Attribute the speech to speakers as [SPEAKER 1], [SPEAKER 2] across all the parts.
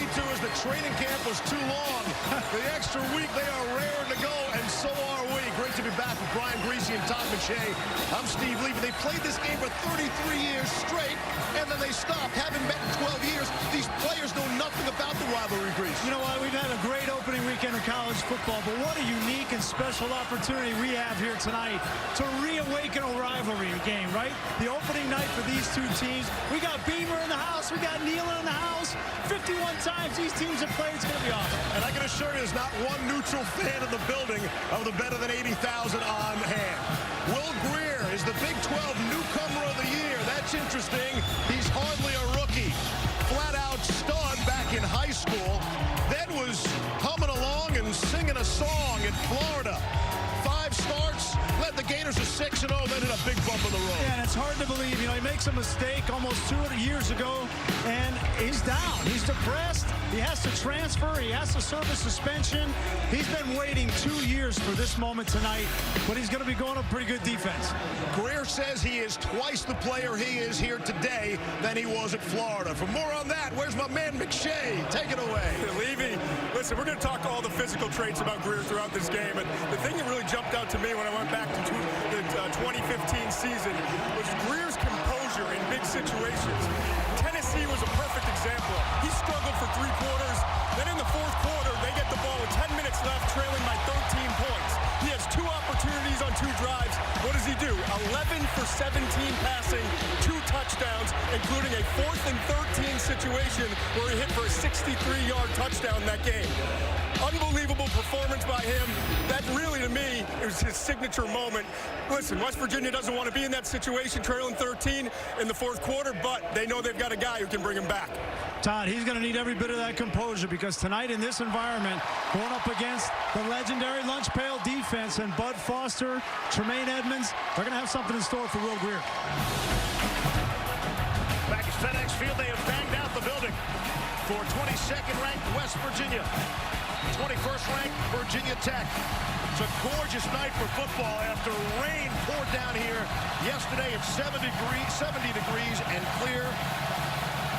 [SPEAKER 1] agree to is that training camp was too long. The extra week, they are raring to go, and so are we. Great to be back with Brian Grier and Todd McShay. I'm Steve Levy. They played this game for 33 years straight, and then they stopped. Haven't met in 12 years. These players know nothing about the rivalry, Grier.
[SPEAKER 2] You know what? We've had a great opening weekend of college football, but what a unique and special opportunity we have here tonight to reawaken a rivalry game, right? The opening night for these two teams. We got Beamer in the house. We got Nealon in the house. 51 times these teams have played. It's going to be awesome.
[SPEAKER 1] And I can assure you there's not one neutral fan in the building of the better than 80,000 on hand. Will Grier is the Big 12 newcomer of the year. That's interesting. He's hardly a rookie. Flat out stud back in high school. Then was humming along and singing a song in Florida. 5 starts, led the Gators to 6-0, then hit a big bump in the road.
[SPEAKER 2] Yeah, and it's hard to believe. You know, he makes a mistake almost 2 years ago, and he's down. He's depressed. He has to transfer. He has to serve a suspension. He's been waiting 2 years for this moment tonight, but he's going to be going up pretty good defense.
[SPEAKER 1] Grier says he is twice the player he is here today than he was at Florida. For more on that, where's my man McShay? Take it away.
[SPEAKER 3] Levy, listen, we're going to talk all the physical traits about Grier throughout this game, but the thing that really jumped out to me when I went back to the 2015 season was Grier's composure in big situations. Tennessee was a perfect example. He struggled for 3 quarters. Then in the 4th quarter, they get the ball with 10 minutes left, trailing by 13 points. He has 2 opportunities on 2 drives. What does he do? 11 for 17 passing, 2 touchdowns, including a 4th and 13 situation where he hit for a 63-yard touchdown in that game. Unbelievable performance by him. That really, to me, is his signature moment. Listen, West Virginia doesn't want to be in that situation, trailing 13 in the 4th quarter, but they know they've got a guy who can bring him back.
[SPEAKER 2] Todd, he's going to need every bit of that composure because tonight in this environment, going up against the legendary lunch pail defense and Bud Foster, Tremaine Edmonds, they're going to have something in store for Will Grier.
[SPEAKER 1] Back at FedEx Field, they have banged out the building for 22nd ranked West Virginia. 21st ranked Virginia Tech. It's a gorgeous night for football after rain poured down here yesterday at 70 degrees and clear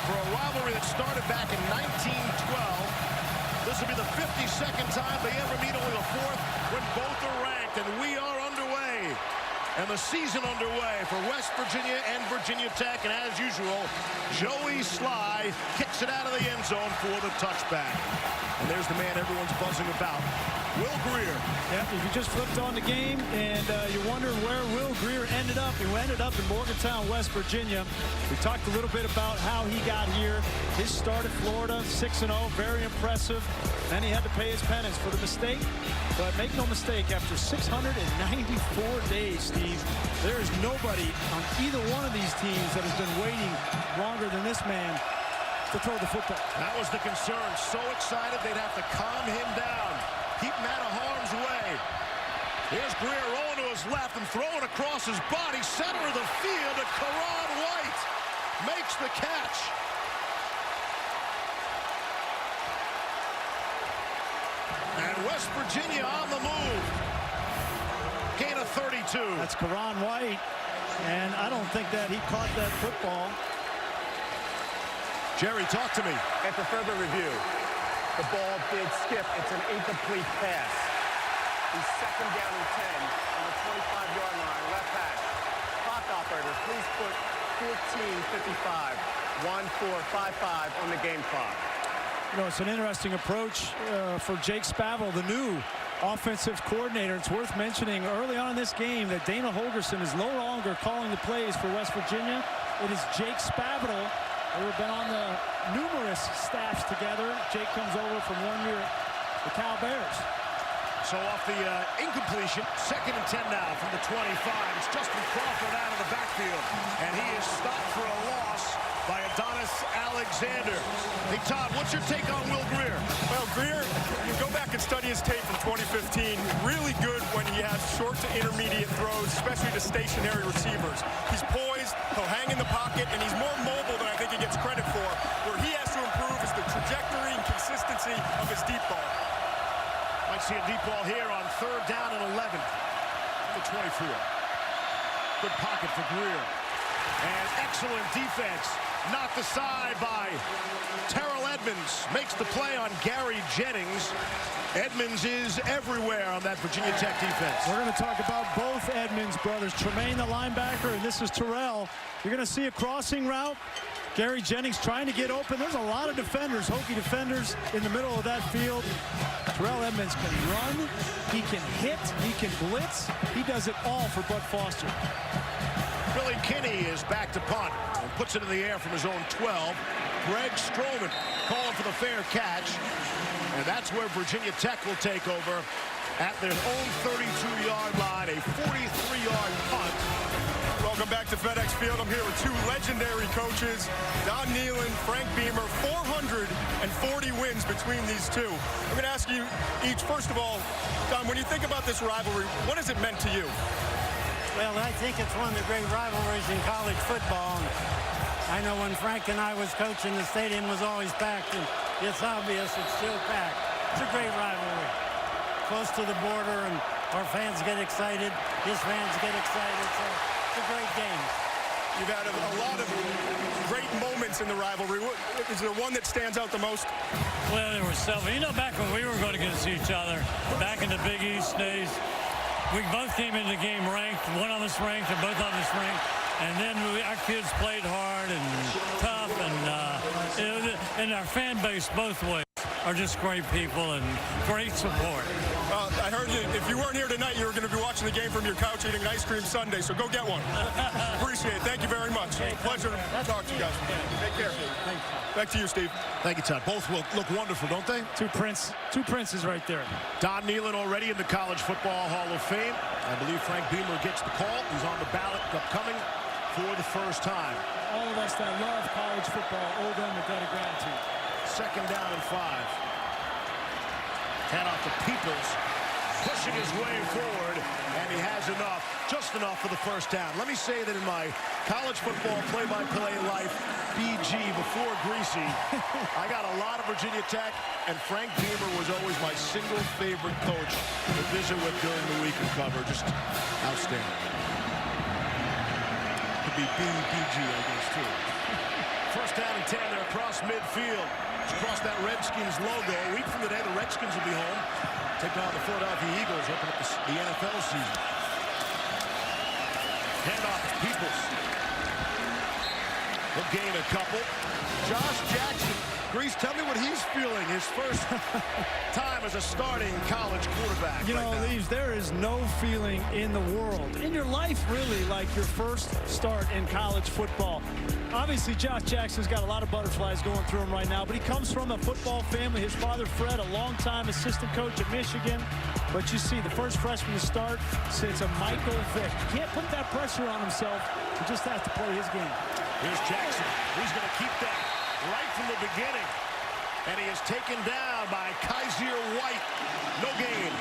[SPEAKER 1] for a rivalry that started back in 1912. This will be the 52nd time they ever meet, only the 4th when both are ranked, and we are underway. And the season underway for West Virginia and Virginia Tech. And as usual, Joey Sly kicks it out of the end zone for the touchback. And there's the man everyone's buzzing about, Will Grier.
[SPEAKER 2] Yeah, if you just flipped on the game and you're wondering where Will Grier ended up, he ended up in Morgantown, West Virginia. We talked a little bit about how he got here. His start at Florida, 6-0, very impressive. Then he had to pay his penance for the mistake. But make no mistake, after 694 days, Steve, there is nobody on either one of these teams that has been waiting longer than this man to throw the football.
[SPEAKER 1] That was the concern. So excited they'd have to calm him down, keep him out of harm's way. Here's Grier rolling to his left and throwing across his body, center of the field to Karan White. Makes the catch. And West Virginia on the move. Gain of 32.
[SPEAKER 2] That's Karan White, and I don't think that he caught that football.
[SPEAKER 1] Jerry, talk to me.
[SPEAKER 4] After further review, the ball did skip. It's an incomplete pass. He's 2nd down and 10 on the 25-yard line, left hash. Clock operator, please put 14:55, 1:4:55 on the game clock.
[SPEAKER 2] You know, it's an interesting approach for Jake Spavital, the new offensive coordinator. It's worth mentioning early on in this game that Dana Holgerson is no longer calling the plays for West Virginia. It is Jake Spavital. They've been on the numerous staffs together. Jake comes over from 1 year at the Cal Bears.
[SPEAKER 1] So off the incompletion, 2nd and 10 now from the 25. It's Justin Crawford out of the backfield, and he is stopped for a loss by Adonis Alexander. Hey, Todd, what's your take on Will Grier?
[SPEAKER 3] Well, Grier, you go back and study his tape from 2015. Really good when he has short to intermediate throws, especially to stationary receivers. He's poised, he'll hang in the pocket, and he's more mobile than I think he gets credit for. Where he has to improve is the trajectory and consistency of his deep ball.
[SPEAKER 1] Might see a deep ball here on 3rd down and 11. The 24. Good pocket for Grier. And excellent defense knocked aside by Terrell Edmonds. Makes the play on Gary Jennings. Edmonds is everywhere on that Virginia Tech defense.
[SPEAKER 2] We're going to talk about both Edmonds brothers. Tremaine, the linebacker, and this is Terrell. You're going to see a crossing route. Gary Jennings trying to get open. There's a lot of defenders, Hokie defenders, in the middle of that field. Terrell Edmonds can run, he can hit, he can blitz. He does it all for Bud Foster.
[SPEAKER 1] Billy Kinney is back to punt and puts it in the air from his own 12. Greg Stroman calling for the fair catch. And that's where Virginia Tech will take over at their own 32-yard line, a 43-yard punt.
[SPEAKER 3] Welcome back to FedEx Field. I'm here with two legendary coaches, Don Nehlen, Frank Beamer. 440 wins between these two. I'm going to ask you each, first of all, Don, when you think about this rivalry, what has it meant to you?
[SPEAKER 5] Well, I think it's one of the great rivalries in college football. I know when Frank and I was coaching, the stadium was always packed, and it's obvious it's still packed. It's a great rivalry. Close to the border, and our fans get excited. His fans get excited. So it's a great game.
[SPEAKER 3] You've had a lot of great moments in the rivalry. Is there one that stands out the most?
[SPEAKER 6] Well, there were several. You know, back when we were going against each other, back in the Big East days, we both came into the game ranked. One of us ranked and both of us ranked. And then our kids played hard and tough, and our fan base both ways are just great people and great support.
[SPEAKER 3] I heard you, if you weren't here tonight, you were going to be watching the game from your couch eating an ice cream sundae, so go get one. Appreciate it. Thank you very much. Pleasure to talk to you guys. Take care. Back to you, Steve.
[SPEAKER 1] Thank you, Todd. Both will look wonderful, don't they?
[SPEAKER 2] Two princes right there.
[SPEAKER 1] Don Nehlen already in the College Football Hall of Fame. I believe Frank Beamer gets the call. He's on the ballot upcoming for the first time.
[SPEAKER 2] All of us that love college football owe them a debt of gratitude.
[SPEAKER 1] 2nd down and 5. Hand off to Peoples, pushing his way forward, and he has enough, just enough for the first down. Let me say that in my college football play-by-play life, BG before Greasy, I got a lot of Virginia Tech, and Frank Beamer was always my single favorite coach to visit with during the week and cover. Just outstanding. Could be BG, I guess, too. 1st down and 10. They're across midfield. Across that Redskins logo. A week from today, the Redskins will be home. Take on the Philadelphia Eagles, open up the NFL season. Handoff to Peoples. He'll gain a couple. Josh Jackson. Grease, tell me what he's feeling. His first time as a starting college quarterback.
[SPEAKER 2] You know, Leaves, there is no feeling in the world, in your life really, like your first start in college football. Obviously, Josh Jackson's got a lot of butterflies going through him right now, but he comes from a football family. His father, Fred, a longtime assistant coach at Michigan. But you see, the first freshman to start, it's a Michael Vick. He can't put that pressure on himself. He just has to play his game.
[SPEAKER 1] Here's Jackson. He's going to keep that right from the beginning. And he is taken down by Kaiser White. No gain.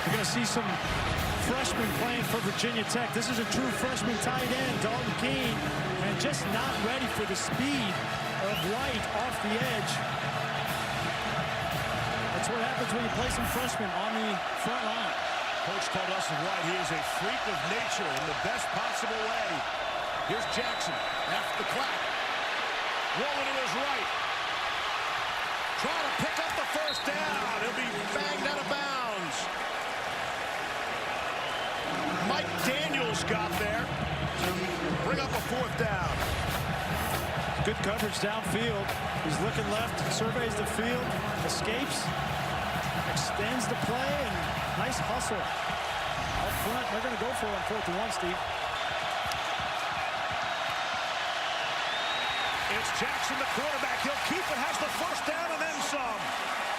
[SPEAKER 2] You're going to see some freshmen playing for Virginia Tech. This is a true freshman tight end, Dalton Keene, and just not ready for the speed of White off the edge. That's what happens when you play some freshmen on the front line.
[SPEAKER 1] Coach told us of White, he is a freak of nature in the best possible way. Here's Jackson after the clap. Rolling to his right. Trying to pick up the first down. He'll be banged out of bounds. Mike Daniels got there to bring up a 4th down.
[SPEAKER 2] Good coverage downfield. He's looking left, surveys the field, escapes, extends the play, and nice hustle. Up front, they're going to go for it on 4th and 1, Steve.
[SPEAKER 1] It's Jackson, the quarterback. He'll keep it, has the first down and then some.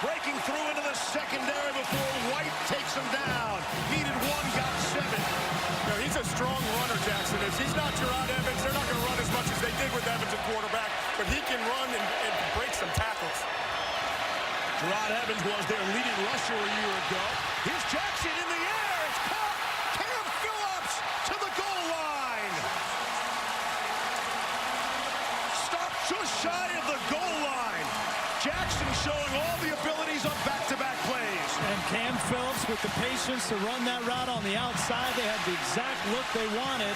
[SPEAKER 1] Breaking through into the secondary before White takes him down. Needed 1, got 7.
[SPEAKER 3] You know, he's a strong runner, Jackson is. He's not Gerard Evans. They're not going to run as much as they did with Evans at quarterback, but he can run and break some tackles.
[SPEAKER 1] Gerard Evans was their leading rusher a year ago. Here's Jackson in the air. It's caught. Cam Phillips to the goal line. Stopped just shy of the goal line. Jackson showing all the abilities on back-to-back plays.
[SPEAKER 2] And Cam Phillips with the patience to run that route on the outside. They had the exact look they wanted.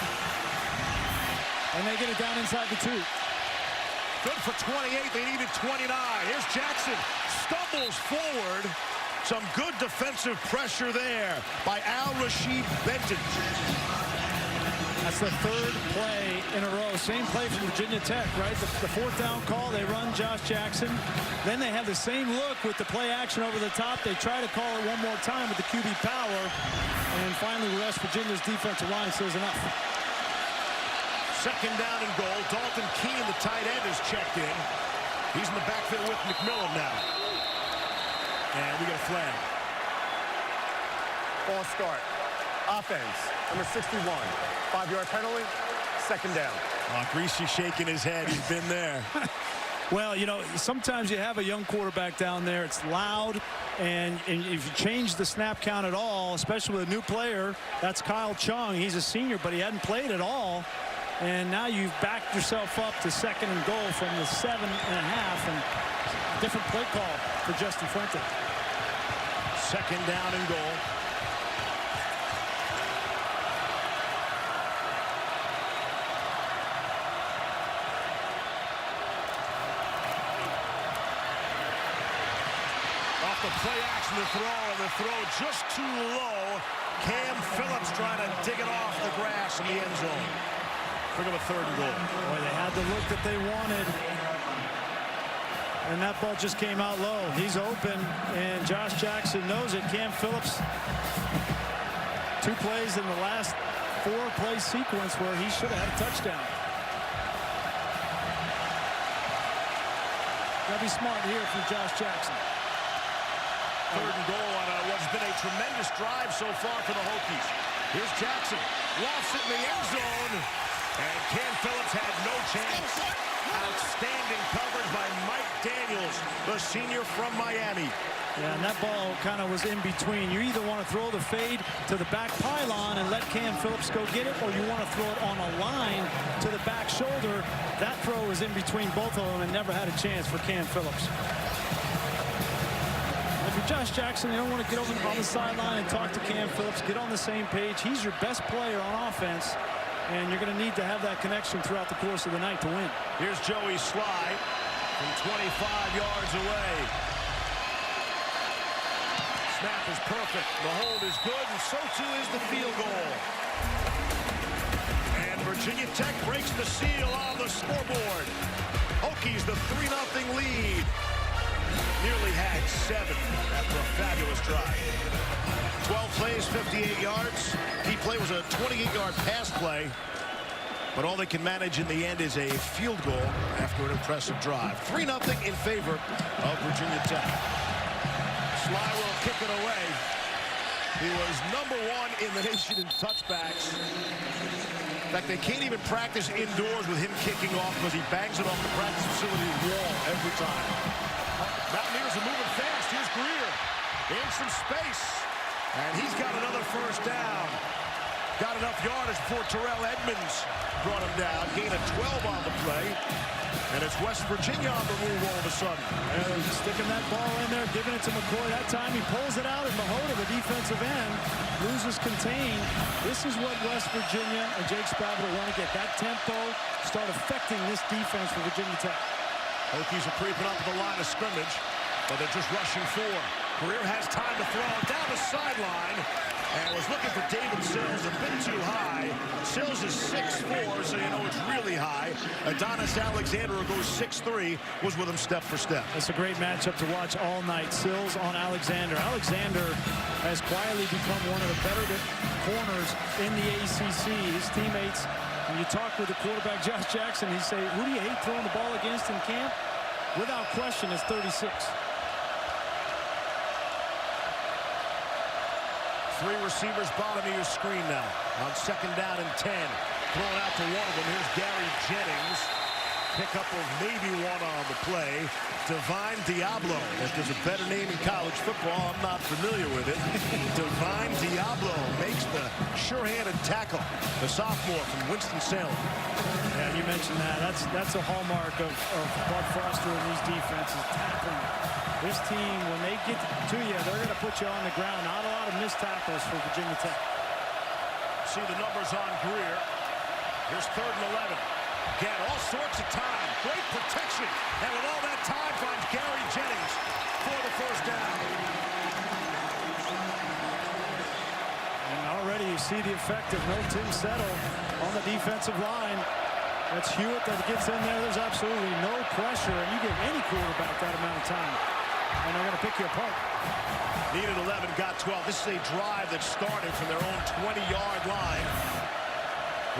[SPEAKER 2] And they get it down inside the 2.
[SPEAKER 1] Good for 28. They needed 29. Here's Jackson. Stumbles forward. Some good defensive pressure there by Al-Rashid Benton.
[SPEAKER 2] That's the 3rd play in a row. Same play from Virginia Tech, right? The 4th down call, they run Josh Jackson. Then they have the same look with the play action over the top. They try to call it one more time with the QB power. And finally, West Virginia's defensive line says enough.
[SPEAKER 1] 2nd down and goal. Dalton Keene, the tight end, is checked in. He's in the backfield with McMillan now. And we got a flag.
[SPEAKER 4] Ball start. Offense, number 61. 5-yard penalty, 2nd down.
[SPEAKER 1] Oh, Grier shaking his head. He's been there.
[SPEAKER 2] Well, you know, sometimes you have a young quarterback down there. It's loud, and if you change the snap count at all, especially with a new player, that's Kyle Chung. He's a senior, but he hadn't played at all. And now you've backed yourself up to 2nd and goal from the 7.5, and different play call for Justin Fuente.
[SPEAKER 1] 2nd down and goal. Off the play action, the throw just too low. Cam Phillips trying to dig it off the grass in the end zone. Bring up a 3rd and goal.
[SPEAKER 2] Boy, they had the look that they wanted. And that ball just came out low. He's open, and Josh Jackson knows it. Cam Phillips, 2 plays in the last 4-play sequence where he should have had a touchdown. Gotta be smart here for Josh Jackson.
[SPEAKER 1] 3rd and goal on what's been a tremendous drive so far for the Hokies. Here's Jackson. Lofts it in the end zone. And Cam Phillips had no chance. Outstanding coverage by Mike Daniels, the senior from Miami.
[SPEAKER 2] Yeah, and that ball kind of was in between. You either want to throw the fade to the back pylon and let Cam Phillips go get it, or you want to throw it on a line to the back shoulder. That throw was in between both of them and never had a chance for Cam Phillips. If you're Josh Jackson, you don't want to get over on the sideline and talk to Cam Phillips. Get on the same page. He's your best player on offense, and you're going to need to have that connection throughout the course of the night to win.
[SPEAKER 1] Here's Joey Sly from 25 yards away. Snap is perfect. The hold is good, and so too is the field goal. And Virginia Tech breaks the seal on the scoreboard. Hokies the 3-0 lead. Nearly had 7 after a fabulous drive. 12 plays, 58 yards. Key play was a 28-yard pass play. But all they can manage in the end is a field goal after an impressive drive. 3-0 in favor of Virginia Tech. Sly will kick it away. He was #1 in the nation in touchbacks. In fact, they can't even practice indoors with him kicking off because he bangs it off the practice facility wall every time. Mountaineers are moving fast. Here's Grier in some space. And he's got another 1st down. Got enough yardage before Terrell Edmonds brought him down. Gain of 12 on the play. And it's West Virginia on the move all of a sudden.
[SPEAKER 2] And sticking that ball in there, giving it to McCoy. That time he pulls it out, and Mahota, the defensive end, loses contain. This is what West Virginia and Jake Spavital want to get. That tempo, start affecting this defense for Virginia Tech.
[SPEAKER 1] Hokies are creeping up to the line of scrimmage, but they're just rushing 4. Grier has time to throw down the sideline. And was looking for David Sills, a bit too high. Sills is 6'4", so you know it's really high. Adonis Alexander, who goes 6'3", was with him step for step.
[SPEAKER 2] That's a great matchup to watch all night. Sills on Alexander. Alexander has quietly become one of the better corners in the ACC. His teammates, when you talk with the quarterback, Josh Jackson, he say, who do you hate throwing the ball against in camp? Without question, it's 36.
[SPEAKER 1] 3 receivers bottom of your screen now. On 2nd down and 10. Throwing out to one of them. Here's Gary Jennings. Pickup of maybe 1 on the play. Divine Diablo. If there's a better name in college football, I'm not familiar with it. Divine Diablo makes the sure-handed tackle. The sophomore from Winston-Salem.
[SPEAKER 2] Yeah, you mentioned that. That's a hallmark of Bud Foster and these defenses. Tackling. This team, when they get to you, they're going to put you on the ground. Not a lot of missed tackles for Virginia Tech.
[SPEAKER 1] See the numbers on Grier. Here's 3rd and 11. Again, all sorts of time. Great protection. And with all that time, finds Gary Jennings for the first down.
[SPEAKER 2] And already you see the effect of no Tim Settle on the defensive line. That's Hewitt that gets in there. There's absolutely no pressure. And you give any quarterback that amount of time, and they're going to pick you apart.
[SPEAKER 1] Needed 11, got 12. This is a drive that started from their own 20-yard line.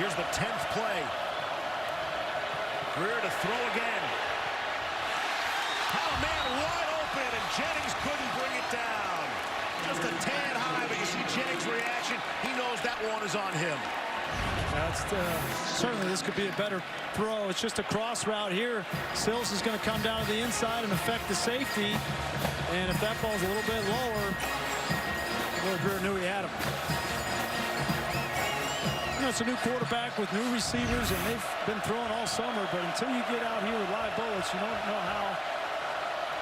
[SPEAKER 1] Here's the 10th play. Grier to throw again. Had a man wide open, and Jennings couldn't bring it down. Just a tad high, but you see Jennings' reaction. He knows that one is on him.
[SPEAKER 2] That's certainly this could be a better throw. It's just a cross route here. Sills is going to come down to the inside and affect the safety. And if that ball's a little bit lower, Will Grier knew he had him. You know, it's a new quarterback with new receivers, and they've been throwing all summer. But until you get out here with live bullets, you don't know how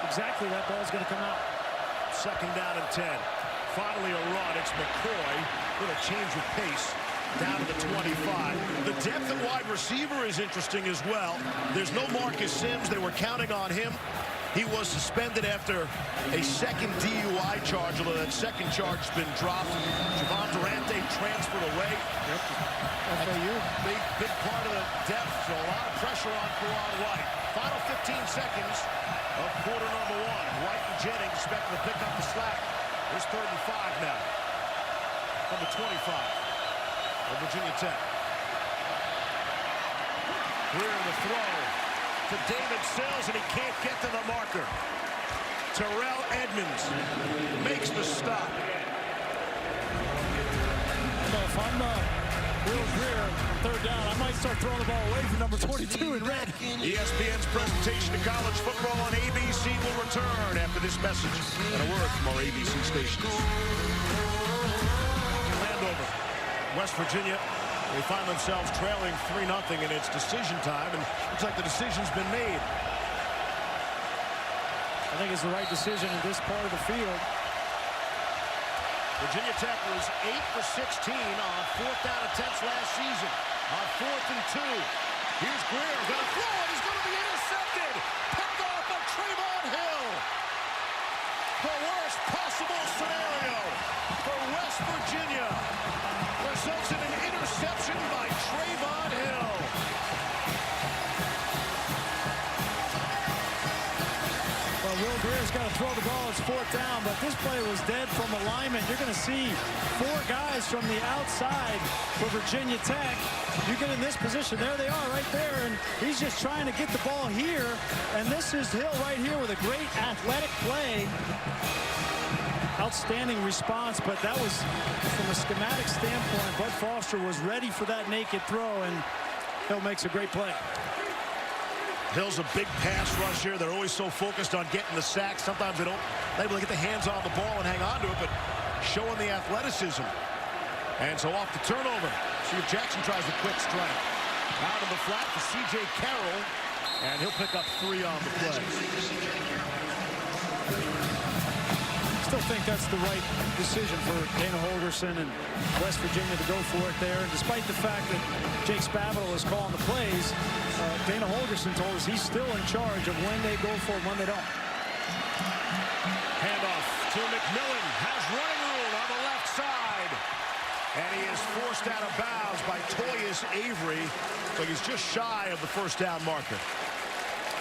[SPEAKER 2] exactly that ball's going to come out.
[SPEAKER 1] Second down and 10. Finally a run. It's McCoy with a change of pace. Down to the 25. The depth at wide receiver is interesting as well. There's no Marcus Sims. They were counting on him. He was suspended after a second DUI charge, although that second charge has been dropped. Javon Durante transferred away.
[SPEAKER 2] Yep. FAU.
[SPEAKER 1] Big part of the depth, so a lot of pressure on Quran White. Final 15 seconds of quarter number one. White and Jennings expecting to pick up the slack. There's 35 now. From the 25. Of Virginia Tech. Grier the throw to David Sills, and he can't get to the marker. Terrell Edmonds makes the stop.
[SPEAKER 2] Well, if I'm Will Grier, third down, I might start throwing the ball away from number 22 in red.
[SPEAKER 1] ESPN's presentation of college football on ABC will return after this message and a word from our ABC stations. Landover. West Virginia, they find themselves trailing 3-0, and it's decision time, and looks like the decision's been made.
[SPEAKER 2] I think it's the right decision in this part of the field.
[SPEAKER 1] Virginia Tech was 8 for 16 on fourth down attempts last season. On 4th and 2. Here's Grier, gonna throw it, he's gonna be intercepted. Picked off by Trayvon Hill. The worst possible scenario for West Virginia. Results in an interception by Trayvon Hill.
[SPEAKER 2] Well, Will Grier's got to throw the ball. It's fourth down, but this play was dead from alignment. You're going to see 4 guys from the outside for Virginia Tech. You get in this position. There they are right there, and he's just trying to get the ball here. And this is Hill right here with a great athletic play. Outstanding response, but that was from a schematic standpoint. Bud Foster was ready for that naked throw, and Hill makes a great play.
[SPEAKER 1] Hill's a big pass rusher. They're always so focused on getting the sack. Sometimes they don't able to get the hands on the ball and hang on to it, but showing the athleticism. And so off the turnover. See if Jackson tries a quick strike. Out of the flat for C.J. Carroll, and he'll pick up 3 on the play.
[SPEAKER 2] Still think that's the right decision for Dana Holgorsen and West Virginia to go for it there. And despite the fact that Jake Spavital is calling the plays, Dana Holgorsen told us he's still in charge of when they go for it, when they don't.
[SPEAKER 1] Handoff to McMillan. Has running room on the left side. And he is forced out of bounds by Toyas Avery. So he's just shy of the first down marker.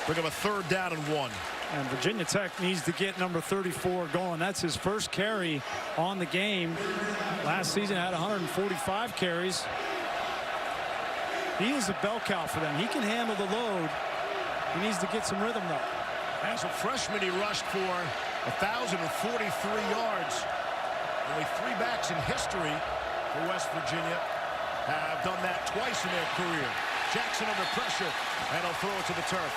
[SPEAKER 1] Bring him a 3rd down and 1.
[SPEAKER 2] And Virginia Tech needs to get number 34 going. That's his first carry on the game. Last season had 145 carries. He is a bell cow for them. He can handle the load. He needs to get some rhythm though.
[SPEAKER 1] As a freshman, he rushed for 1,043 yards. Only 3 backs in history for West Virginia have done that twice in their career. Jackson under pressure, and he'll throw it to the turf.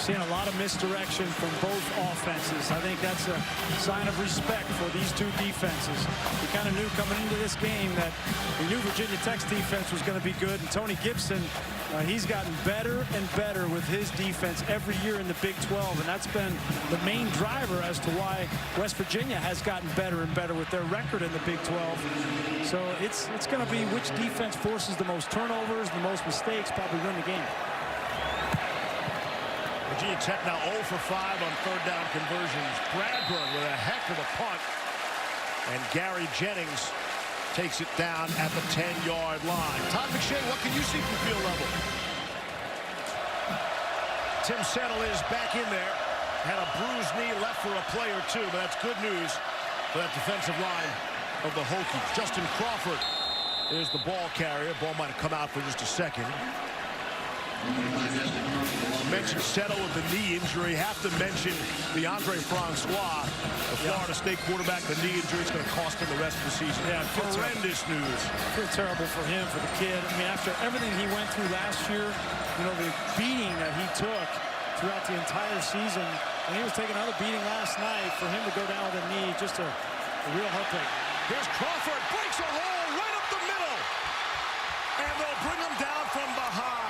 [SPEAKER 2] Seen a lot of misdirection from both offenses. I think that's a sign of respect for these two defenses. We kind of knew coming into this game that we knew Virginia Tech's defense was going to be good, and Tony Gibson, he's gotten better and better with his defense every year in the Big 12, and that's been the main driver as to why West Virginia has gotten better and better with their record in the Big 12. So it's going to be which defense forces the most turnovers, the most mistakes, probably win the game.
[SPEAKER 1] Virginia Tech now 0 for 5 on third down conversions. Bradburn with a heck of a punt. And Gary Jennings takes it down at the 10-yard line. Todd McShay, what can you see from field level? Tim Settle is back in there. Had a bruised knee, left for a play or two, but that's good news for that defensive line of the Hokies. Justin Crawford is the ball carrier. Ball might have come out for just a second. Mentioned Settle with the knee injury. Have to mention DeAndre Francois, the Florida State quarterback. The knee injury is going to cost him the rest of the season. Yeah, horrendous news.
[SPEAKER 2] I feel terrible for him, for the kid. I mean, after everything he went through last year, you know, the beating that he took throughout the entire season, and he was taking another beating last night. For him to go down with a knee, just a real heartbreak.
[SPEAKER 1] Here's Crawford, breaks a hole right up the middle, and they'll bring him down from behind.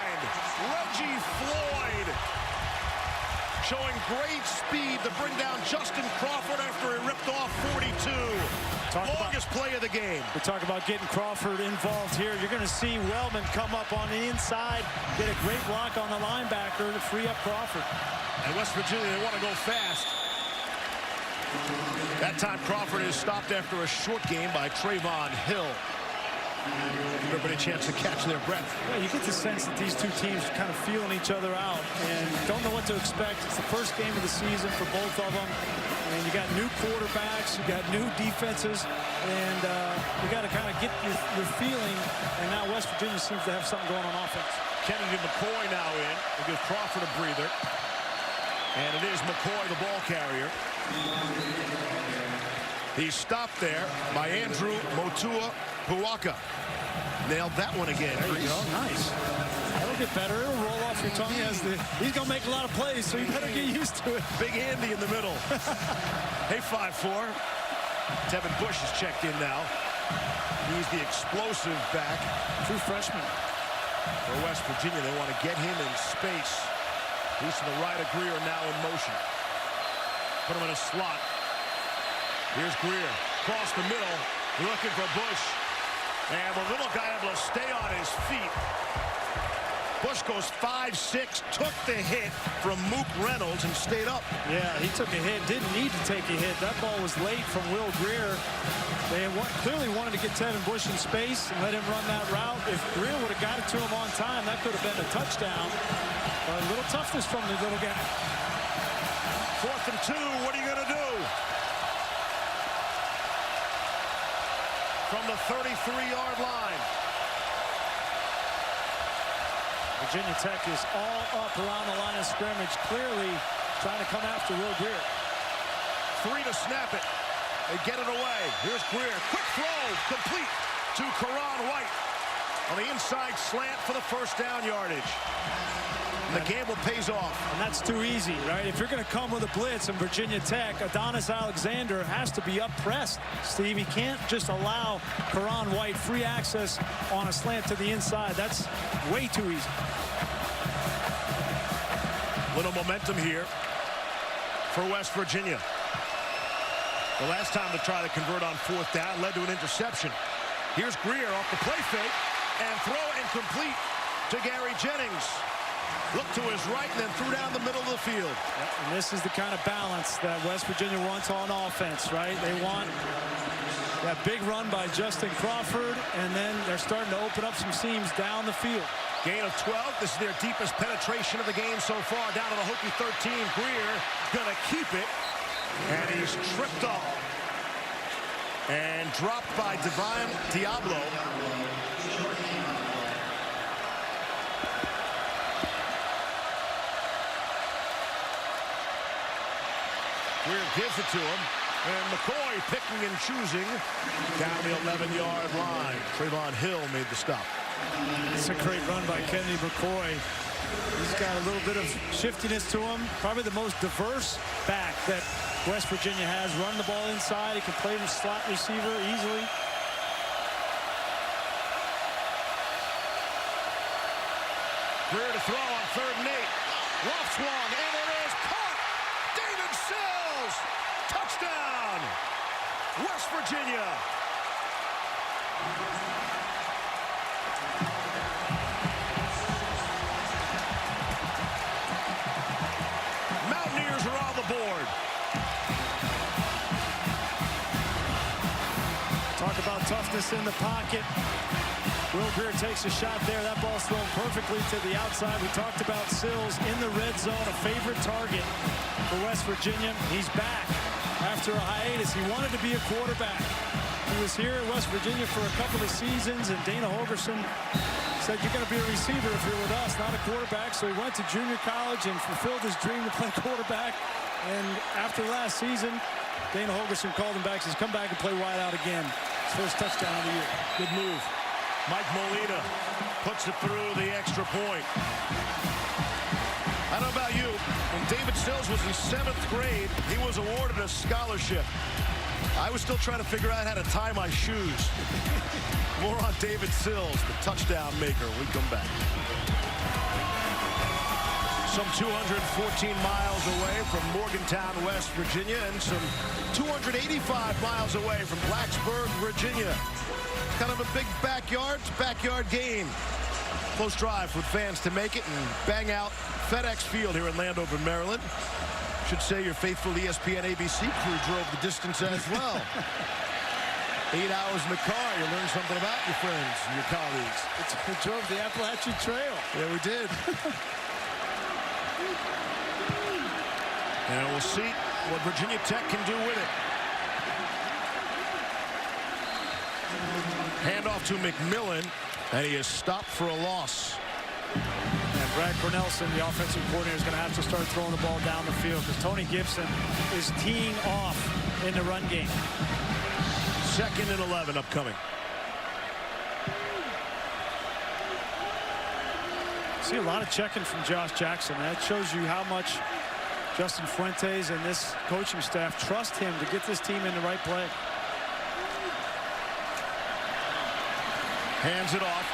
[SPEAKER 1] Reggie Floyd showing great speed to bring down Justin Crawford after he ripped off 42. Longest play of the game.
[SPEAKER 2] We talk about getting Crawford involved here. You're going to see Wellman come up on the inside, get a great block on the linebacker to free up Crawford.
[SPEAKER 1] And West Virginia, they want to go fast. That time Crawford is stopped after a short game by Trayvon Hill. Everybody a chance to catch their breath.
[SPEAKER 2] Yeah, you get the sense that these two teams are kind of feeling each other out and don't know what to expect. It's the first game of the season for both of them. And you got new quarterbacks, you got new defenses, and you got to kind of get your feeling. And now West Virginia seems to have something going on offense.
[SPEAKER 1] Kennedy McCoy now in. We'll give Crawford a breather. And it is McCoy, the ball carrier. He's stopped there by Andrew Motua Puaka. Nailed that one again.
[SPEAKER 2] There you go. Nice. That'll get better. It'll roll off your tongue. He's going to make a lot of plays, so you better get used to it.
[SPEAKER 1] Big Andy in the middle. Hey, 5'4". Tevin Bush is checked in now. He's the explosive back.
[SPEAKER 2] True freshman.
[SPEAKER 1] For West Virginia, they want to get him in space. He's to the right of Grier, now in motion. Put him in a slot. Here's Grier. Across the middle. Looking for Bush. And the little guy able to stay on his feet. Bush goes 5'6", took the hit from Mook Reynolds and stayed up.
[SPEAKER 2] Yeah, he took a hit. Didn't need to take a hit. That ball was late from Will Grier. They clearly wanted to get Tevin Bush in space and let him run that route. If Grier would have got it to him on time, that could have been a touchdown. A little toughness from the little guy.
[SPEAKER 1] 4th and 2. What are you going to do? From the 33-yard line.
[SPEAKER 2] Virginia Tech is all up around the line of scrimmage, clearly trying to come after Will Grier.
[SPEAKER 1] 3 to snap it. They get it away. Here's Grier. Quick throw, complete to Karan White on the inside slant for the first down yardage. And the gamble pays off.
[SPEAKER 2] And that's too easy, right? If you're going to come with a blitz in Virginia Tech, Adonis Alexander has to be up pressed, Steve. He can't just allow Karan White free access on a slant to the inside. That's way too easy.
[SPEAKER 1] Little momentum here for West Virginia. The last time to try to convert on 4th down led to an interception. Here's Grier off the play fake and throw incomplete to Gary Jennings. Looked to his right and then threw down the middle of the field.
[SPEAKER 2] Yep, and this is the kind of balance that West Virginia wants on offense, right? They want that big run by Justin Crawford, and then they're starting to open up some seams down the field.
[SPEAKER 1] Gain of 12. This is their deepest penetration of the game so far. Down to the Hokie 13. Grier gonna keep it. And he's tripped off. And dropped by Divine Diablo. Grier gives it to him. And McCoy picking and choosing down the 11-yard line. Trayvon Hill made the stop.
[SPEAKER 2] It's a great run by Kennedy McCoy. He's got a little bit of shiftiness to him. Probably the most diverse back that West Virginia has. Run the ball inside. He can play the slot receiver easily.
[SPEAKER 1] Grier to throw on 3rd and 8. Lofts one, and it is caught. David Sills. Touchdown. West Virginia. Mountaineers are on the board.
[SPEAKER 2] Talk about toughness in the pocket. Will Grier takes a shot there. That ball's thrown perfectly to the outside. We talked about Sills in the red zone, a favorite target for West Virginia. He's back after a hiatus. He wanted to be a quarterback. He was here at West Virginia for a couple of seasons, and Dana Holgorsen said, you're going to be a receiver if you're with us, not a quarterback. So he went to junior college and fulfilled his dream to play quarterback. And after last season, Dana Holgorsen called him back, says, come back and play wide out again. His first touchdown of the year. Good move.
[SPEAKER 1] Mike Molina puts it through the extra point. I don't know about you. When David Sills was in 7th grade, he was awarded a scholarship. I was still trying to figure out how to tie my shoes. More on David Sills, the touchdown maker, when we come back. Some 214 miles away from Morgantown, West Virginia, and some 285 miles away from Blacksburg, Virginia. Kind of a big backyard game. Close drive with fans to make it and bang out FedEx Field here in Landover, Maryland. Should say your faithful ESPN ABC crew drove the distance as well. 8 hours in the car. You learn something about your friends and your colleagues.
[SPEAKER 2] We drove the Appalachian Trail.
[SPEAKER 1] Yeah, we did. And we'll see what Virginia Tech can do with it. Handoff to McMillan, and he is stopped for a loss.
[SPEAKER 2] And Brad Cornelison, the offensive coordinator, is going to have to start throwing the ball down the field because Tony Gibson is teeing off in the run game.
[SPEAKER 1] 2nd and 11 upcoming.
[SPEAKER 2] See a lot of checking from Josh Jackson. That shows you how much Justin Fuentes and this coaching staff trust him to get this team in the right play.
[SPEAKER 1] Hands it off.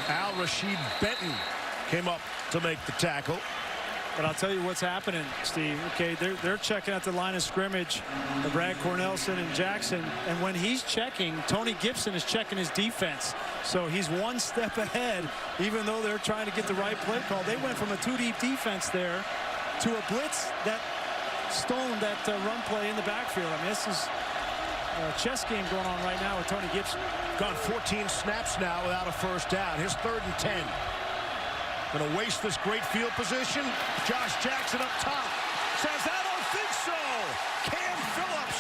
[SPEAKER 1] Al-Rashid Benton came up to make the tackle.
[SPEAKER 2] But I'll tell you what's happening, Steve. Okay, they're checking at the line of scrimmage, Brad Cornelison and Jackson. And when he's checking, Tony Gibson is checking his defense. So he's one step ahead, even though they're trying to get the right play call. They went from a 2-deep defense there to a blitz that stoned that run play in the backfield. I mean, this is a chess game going on right now with Tony Gibson.
[SPEAKER 1] Gone 14 snaps now without a first down. His 3rd and 10. Going to waste this great field position. Josh Jackson up top. Says, I don't think so. Cam Phillips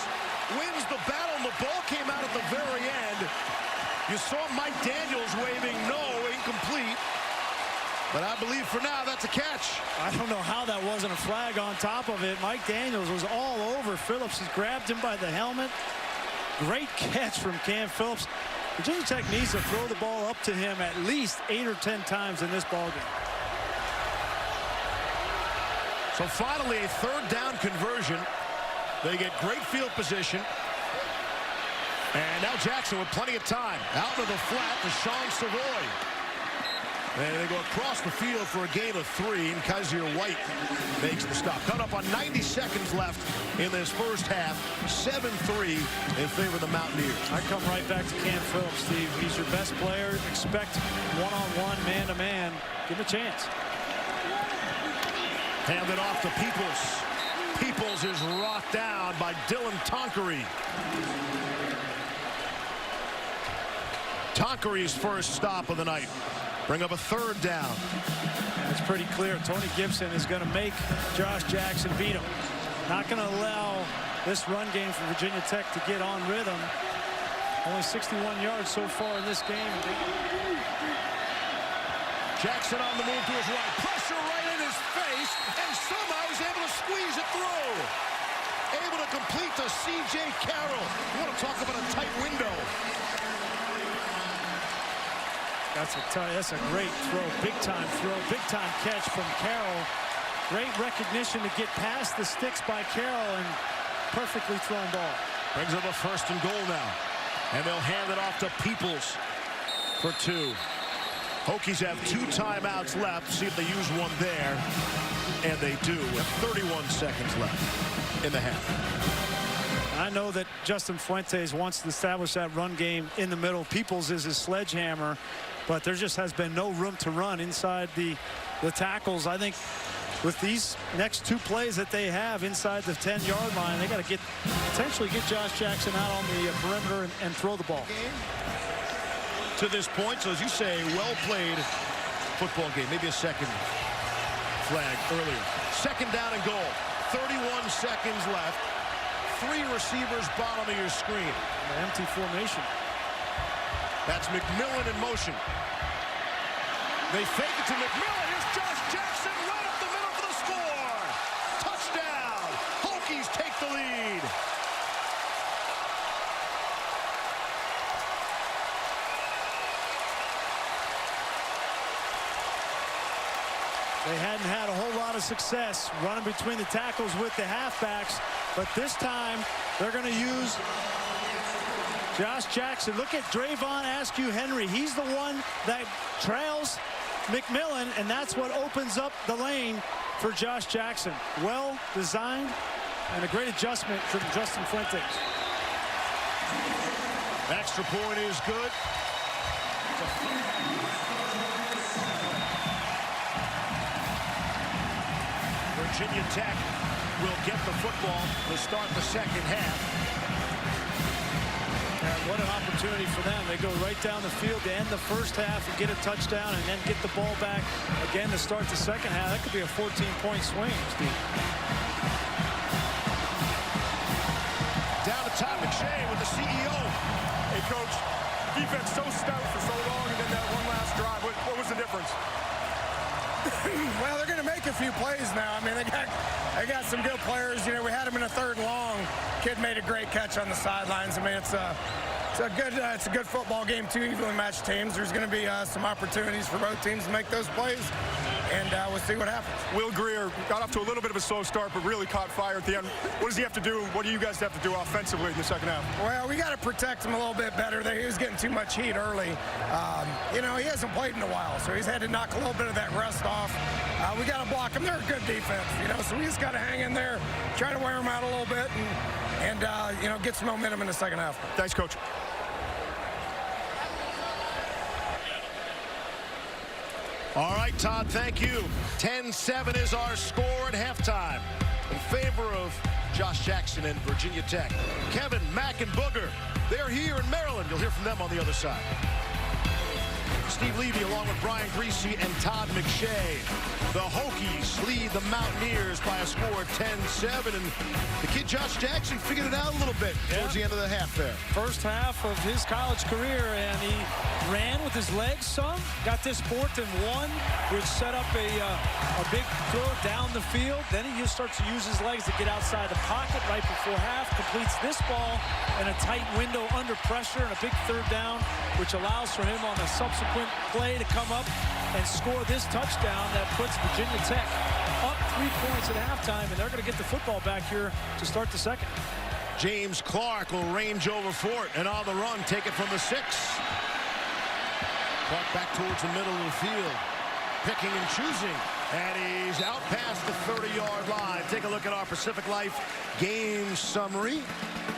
[SPEAKER 1] wins the battle, and the ball came out at the very end. You saw Mike Daniels waving no, incomplete. But I believe for now that's a catch.
[SPEAKER 2] I don't know how that wasn't a flag on top of it. Mike Daniels was all over Phillips. He grabbed him by the helmet. Great catch from Cam Phillips. Virginia Tech needs to throw the ball up to him at least 8 or 10 times in this ballgame.
[SPEAKER 1] So finally a 3rd down conversion. They get great field position. And now Jackson with plenty of time. Out of the flat to Sean Savoy. And they go across the field for a gain of 3, and Kaiser White makes the stop. Coming up on 90 seconds left in this first half. 7-3 in favor of the Mountaineers.
[SPEAKER 2] I come right back to Cam Phillips, Steve. He's your best player. Expect one-on-one, man-to-man. Give him a chance.
[SPEAKER 1] Handed off to Peoples. Peoples is rocked down by Dylan Tonkery. Tonkery's first stop of the night. Bring up a 3rd down.
[SPEAKER 2] It's pretty clear. Tony Gibson is going to make Josh Jackson beat him. Not going to allow this run game for Virginia Tech to get on rhythm. Only 61 yards so far in this game.
[SPEAKER 1] Jackson on the move to his right. Pressure right in his face, and somehow he's able to squeeze it through. Able to complete to C.J. Carroll. You want to talk about a tight window.
[SPEAKER 2] That's a great throw, big-time throw, big-time catch from Carroll. Great recognition to get past the sticks by Carroll, and perfectly thrown ball.
[SPEAKER 1] Brings up a 1st and goal now. And they'll hand it off to Peoples for 2. Hokies have 2 timeouts left. See if they use one there. And they do with 31 seconds left in the half.
[SPEAKER 2] I know that Justin Fuentes wants to establish that run game in the middle. Peoples is his sledgehammer, but there just has been no room to run inside the tackles. I think with these next 2 plays that they have inside the 10-yard line, they got to potentially get Josh Jackson out on the perimeter and throw the ball.
[SPEAKER 1] To this point, so as you say, well-played football game. Maybe a second flag earlier. 2nd down and goal. 31 seconds left. 3 receivers bottom of your screen.
[SPEAKER 2] An empty formation.
[SPEAKER 1] That's McMillan in motion. They fake it to McMillan. Here's Josh Jackson right up the middle for the score. Touchdown. Hokies take the lead.
[SPEAKER 2] They hadn't had a whole lot of success running between the tackles with the halfbacks, but this time they're going to use Josh Jackson. Look at Drayvon Askew-Henry. He's the one that trails McMillan, and that's what opens up the lane for Josh Jackson. Well designed and a great adjustment from Justin Fuentes.
[SPEAKER 1] Extra point is good. Virginia Tech will get the football to start the 2nd half.
[SPEAKER 2] And what an opportunity for them. They go right down the field to end the 1st half and get a touchdown and then get the ball back again to start the 2nd half. That could be a 14-point swing, Steve.
[SPEAKER 1] Down to Todd McShay with the CEO.
[SPEAKER 3] Hey, Coach, defense so stout for so long, and then that one last drive. What was the difference?
[SPEAKER 7] Well, they're going to make a few plays now. I mean, they got some good players. You know, we had them in a 3rd and long. Kid made a great catch on the sidelines. I mean, it's a good football game. 2 evenly matched teams. There's going to be some opportunities for both teams to make those plays, and we'll see what happens.
[SPEAKER 3] Will Grier got off to a little bit of a slow start, but really caught fire at the end. What does he have to do? What do you guys have to do offensively in the 2nd half?
[SPEAKER 7] Well, we got to protect him a little bit better. He was getting too much heat early. You know, he hasn't played in a while, so he's had to knock a little bit of that rust off. We got to block him. They're a good defense, you know, so we just got to hang in there, try to wear him out a little bit, and you know, get some momentum in the 2nd half.
[SPEAKER 3] Thanks, Coach.
[SPEAKER 1] All right, Todd, thank you. 10-7 is our score at halftime in favor of Josh Jackson and Virginia Tech. Kevin, Mack, and Booger, they're here in Maryland. You'll hear from them on the other side. Steve Levy along with Brian Griese and Todd McShay. The Hokies lead the Mountaineers by a score of 10-7, and the kid Josh Jackson figured it out a little bit towards the end of the half there.
[SPEAKER 2] 1st half of his college career, and he ran with his legs some, got this 4th and 1, which set up a big throw down the field. Then he just starts to use his legs to get outside the pocket right before half, completes this ball in a tight window under pressure and a big 3rd down, which allows for him on the subsequent play to come up and score this touchdown that puts Virginia Tech up 3 points at halftime, and they're going to get the football back here to start the 2nd.
[SPEAKER 1] James Clark will range over for it, and on the run, take it from the 6. Clark back towards the middle of the field, picking and choosing, and he's out past the 30-yard line. Take a look at our Pacific Life game summary.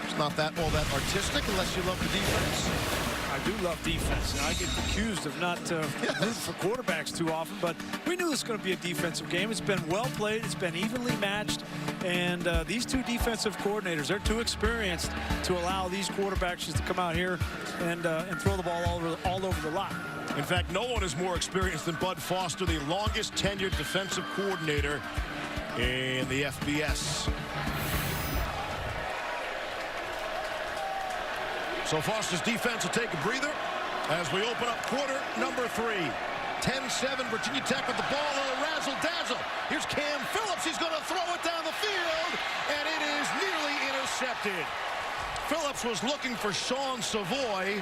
[SPEAKER 1] It's not all that artistic unless you love the defense.
[SPEAKER 2] I do love defense, and I get accused of not rooting for quarterbacks too often, but we knew this was going to be a defensive game. It's been well played. It's been evenly matched, and these 2 defensive coordinators, they're too experienced to allow these quarterbacks just to come out here and throw the ball all over the lot.
[SPEAKER 1] In fact, no one is more experienced than Bud Foster, the longest tenured defensive coordinator in the FBS. So Foster's defense will take a breather as we open up quarter number 3. 10-7, Virginia Tech with the ball on a razzle-dazzle. Here's Cam Phillips. He's going to throw it down the field, and it is nearly intercepted. Phillips was looking for Sean Savoy.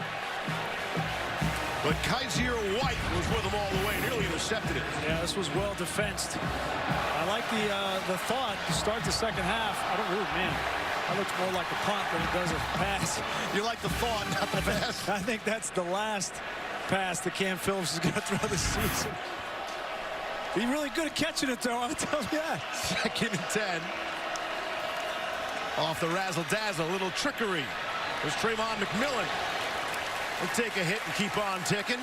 [SPEAKER 1] But Kaiser White was with him all the way, nearly intercepted it.
[SPEAKER 2] Yeah, this was well defensed. I like the thought to start the second half. I don't really, man. That looks more like a punt than it does a pass.
[SPEAKER 1] You like the thought, not the pass.
[SPEAKER 2] I think that's the last pass that Cam Phillips is going to throw this season. He's really good at catching it, though. I'll tell you that.
[SPEAKER 1] 2nd and 10. Off the razzle-dazzle, little trickery. There's Trayvon McMillan. He'll take a hit and keep on ticking.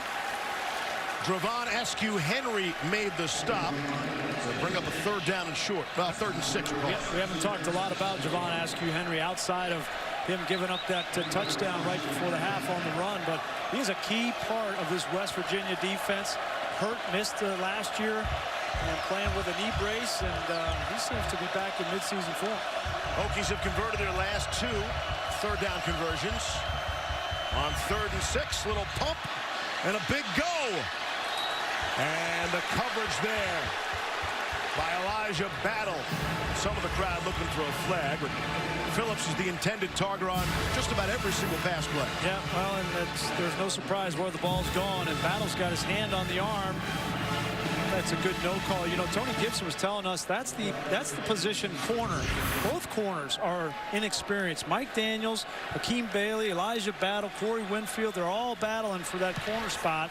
[SPEAKER 1] Dravon Askew-Henry made the stop. They'll bring up a 3rd down and short. Well, 3rd and 6.
[SPEAKER 2] We haven't talked a lot about Dravon Askew-Henry outside of him giving up that touchdown right before the half on the run, but he's a key part of this West Virginia defense. Hurt, missed last year, and playing with a knee brace, and he seems to be back in midseason form.
[SPEAKER 1] Hokies have converted their last 2 3rd down conversions. On 3rd and 6, little pump and a big go. And the coverage there by Elijah Battle. Some of the crowd looking for a flag, but Phillips is the intended target on just about every single pass play.
[SPEAKER 2] Yeah, well, and there's no surprise where the ball's gone, and Battle's got his hand on the arm. That's a good no call. You know, Tony Gibson was telling us that's the position corner. Both corners are inexperienced. Mike Daniels, Hakeem Bailey, Elijah Battle, Corey Winfield, they're all battling for that corner spot.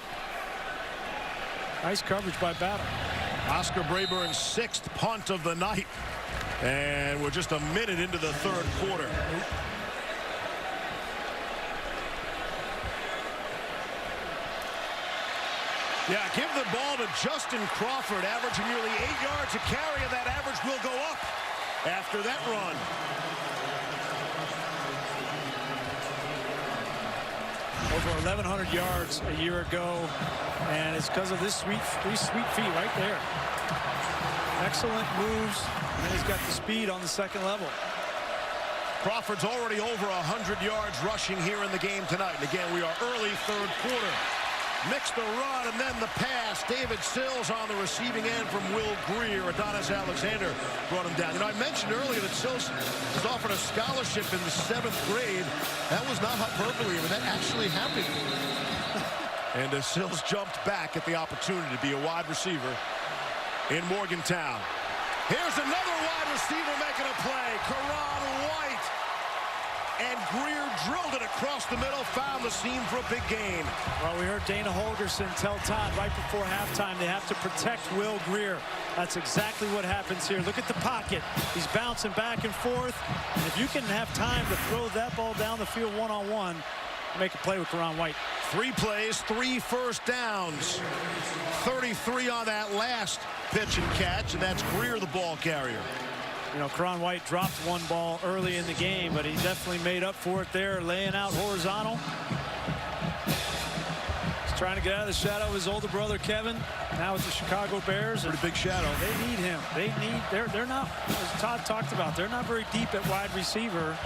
[SPEAKER 2] Nice coverage by Battle.
[SPEAKER 1] Oscar Brayburn's 6th punt of the night. And we're just a minute into the 3rd quarter. Yeah, give the ball to Justin Crawford, averaging nearly 8 yards a carry, and that average will go up after that run.
[SPEAKER 2] Over 1,100 yards a year ago, and it's because of these sweet feet right there. Excellent moves, and he's got the speed on the 2nd level.
[SPEAKER 1] Crawford's already over 100 yards rushing here in the game tonight. And again, we are early 3rd quarter. Mix the run and then the pass. David Sills on the receiving end from Will Grier. Adonis Alexander brought him down. You know, I mentioned earlier that Sills was offered a scholarship in the 7th grade. That was not hyperbole. I mean, that actually happened. And Sills jumped back at the opportunity to be a wide receiver in Morgantown. Here's another wide receiver making a play. Karan White. And Grier drilled it across the middle, found the seam for a big gain.
[SPEAKER 2] Well, we heard Dana Holgerson tell Todd right before halftime they have to protect Will Grier. That's exactly what happens here. Look at the pocket. He's bouncing back and forth. And if you can have time to throw that ball down the field one-on-one, make a play with Karan White.
[SPEAKER 1] 3 plays, 3 first downs. 33 on that last pitch and catch, and that's Grier, the ball carrier.
[SPEAKER 2] You know, Karan White dropped one ball early in the game, but he definitely made up for it there, laying out horizontal. He's trying to get out of the shadow of his older brother, Kevin, now with the Chicago Bears.
[SPEAKER 1] Pretty big shadow.
[SPEAKER 2] They need him. They're not, as Todd talked about, they're not very deep at wide receiver.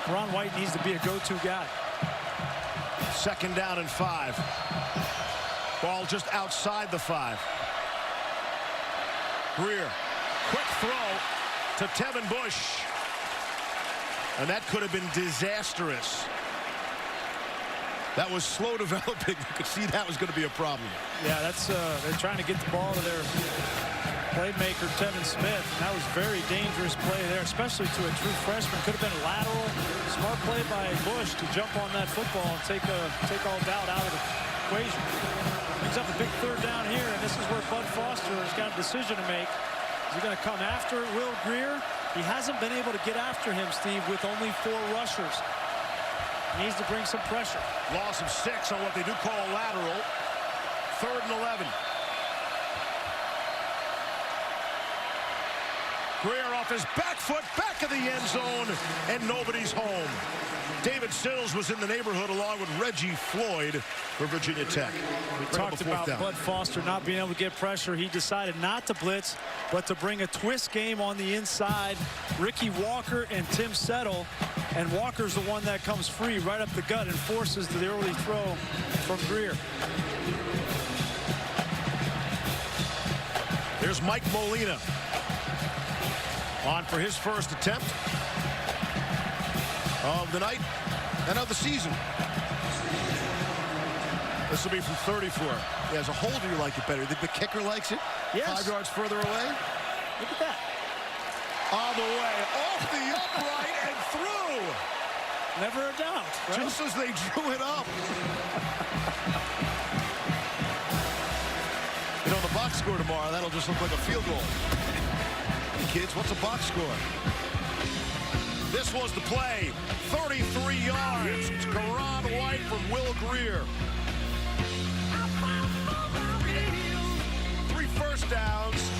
[SPEAKER 2] Karan White needs to be a go-to guy.
[SPEAKER 1] 2nd down and 5. Ball just outside the 5. Grier. Quick throw to Tevin Bush. And that could have been disastrous. That was slow developing. You could see that was going to be a problem.
[SPEAKER 2] Yeah, that's they're trying to get the ball to their playmaker, Tevin Smith. And that was a very dangerous play there, especially to a true freshman. Could have been a lateral. Smart play by Bush to jump on that football and take all doubt out of the equation. Brings up a big 3rd down here, and this is where Bud Foster has got a decision to make. Is he going to come after Will Grier? He hasn't been able to get after him, Steve, with only 4 rushers. He needs to bring some pressure.
[SPEAKER 1] Loss of 6 on what they do call a lateral. 3rd and 11. Grier off his back foot, back of the end zone, and nobody's home. David Sills was in the neighborhood along with Reggie Floyd for Virginia Tech.
[SPEAKER 2] We talked about Bud Foster not being able to get pressure. He decided not to blitz, but to bring a twist game on the inside. Ricky Walker and Tim Settle, and Walker's the one that comes free right up the gut and forces the early throw from Grier.
[SPEAKER 1] There's Mike Molina on for his first attempt of the night and of the season. This will be from 34. Yeah, as a holder, you like it better. The kicker likes it?
[SPEAKER 2] Yes.
[SPEAKER 1] 5 yards further away?
[SPEAKER 2] Look at that.
[SPEAKER 1] On the way, off the upright and through.
[SPEAKER 2] Never a doubt. Right?
[SPEAKER 1] Just as they drew it up. You know, the box score tomorrow, that'll just look like a field goal. Hey, kids, what's a box score? This was the play. 33 yards. It's Karan White from Will Grier. 3 first downs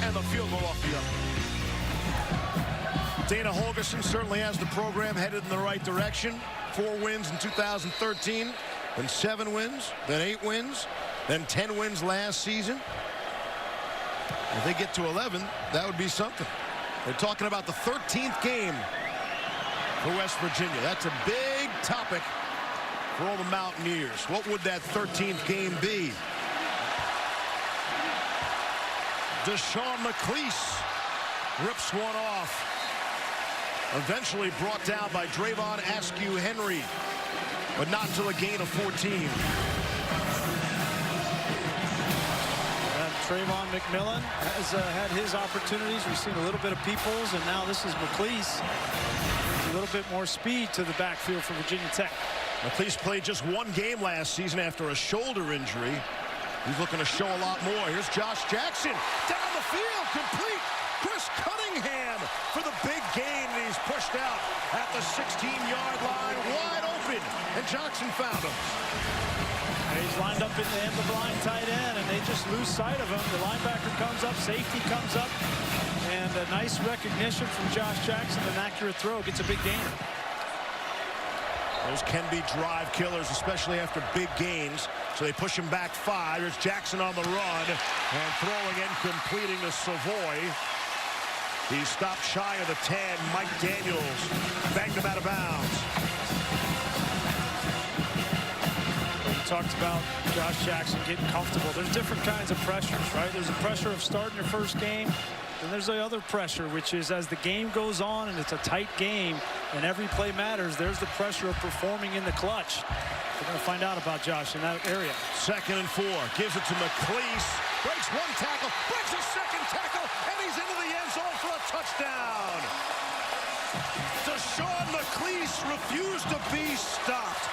[SPEAKER 1] and the field goal off the up. Dana Holgerson certainly has the program headed in the right direction. 4 wins in 2013, then 7 wins, then 8 wins, then 10 wins last season. If they get to 11, that would be something. They're talking about the 13th game for West Virginia. That's a big topic for all the Mountaineers. What would that 13th game be? Deshaun McClease rips one off. Eventually brought down by Drayvon Askew Henry, but not until a gain of 14.
[SPEAKER 2] And Trayvon McMillan has had his opportunities. We've seen a little bit of Peoples, and now this is McClease. A little bit more speed to the backfield for Virginia Tech.
[SPEAKER 1] McClease played just 1 game last season after a shoulder injury. He's looking to show a lot more. Here's Josh Jackson down the field, complete. Chris Cunningham for the big gain. He's pushed out at the 16-yard line, wide open, and Jackson found him.
[SPEAKER 2] And he's lined up in the end of the line tight end, and they just lose sight of him. The linebacker comes up, safety comes up, and a nice recognition from Josh Jackson. An accurate throw gets a big gain.
[SPEAKER 1] Those can be drive killers, especially after big gains. So they push him back 5. There's Jackson on the run, and throwing and completing to Savoy. He stopped shy of the 10. Mike Daniels banged him out of bounds.
[SPEAKER 2] We talked about Josh Jackson getting comfortable. There's different kinds of pressures, right? There's a pressure of starting your first game. And there's the other pressure, which is as the game goes on and it's a tight game and every play matters, there's the pressure of performing in the clutch. We're going to find out about Josh in that area.
[SPEAKER 1] 2nd and 4. Gives it to McClease. Breaks 1 tackle. Breaks a 2nd tackle. And he's into the end zone for a touchdown. Deshaun McClease refused to be stopped.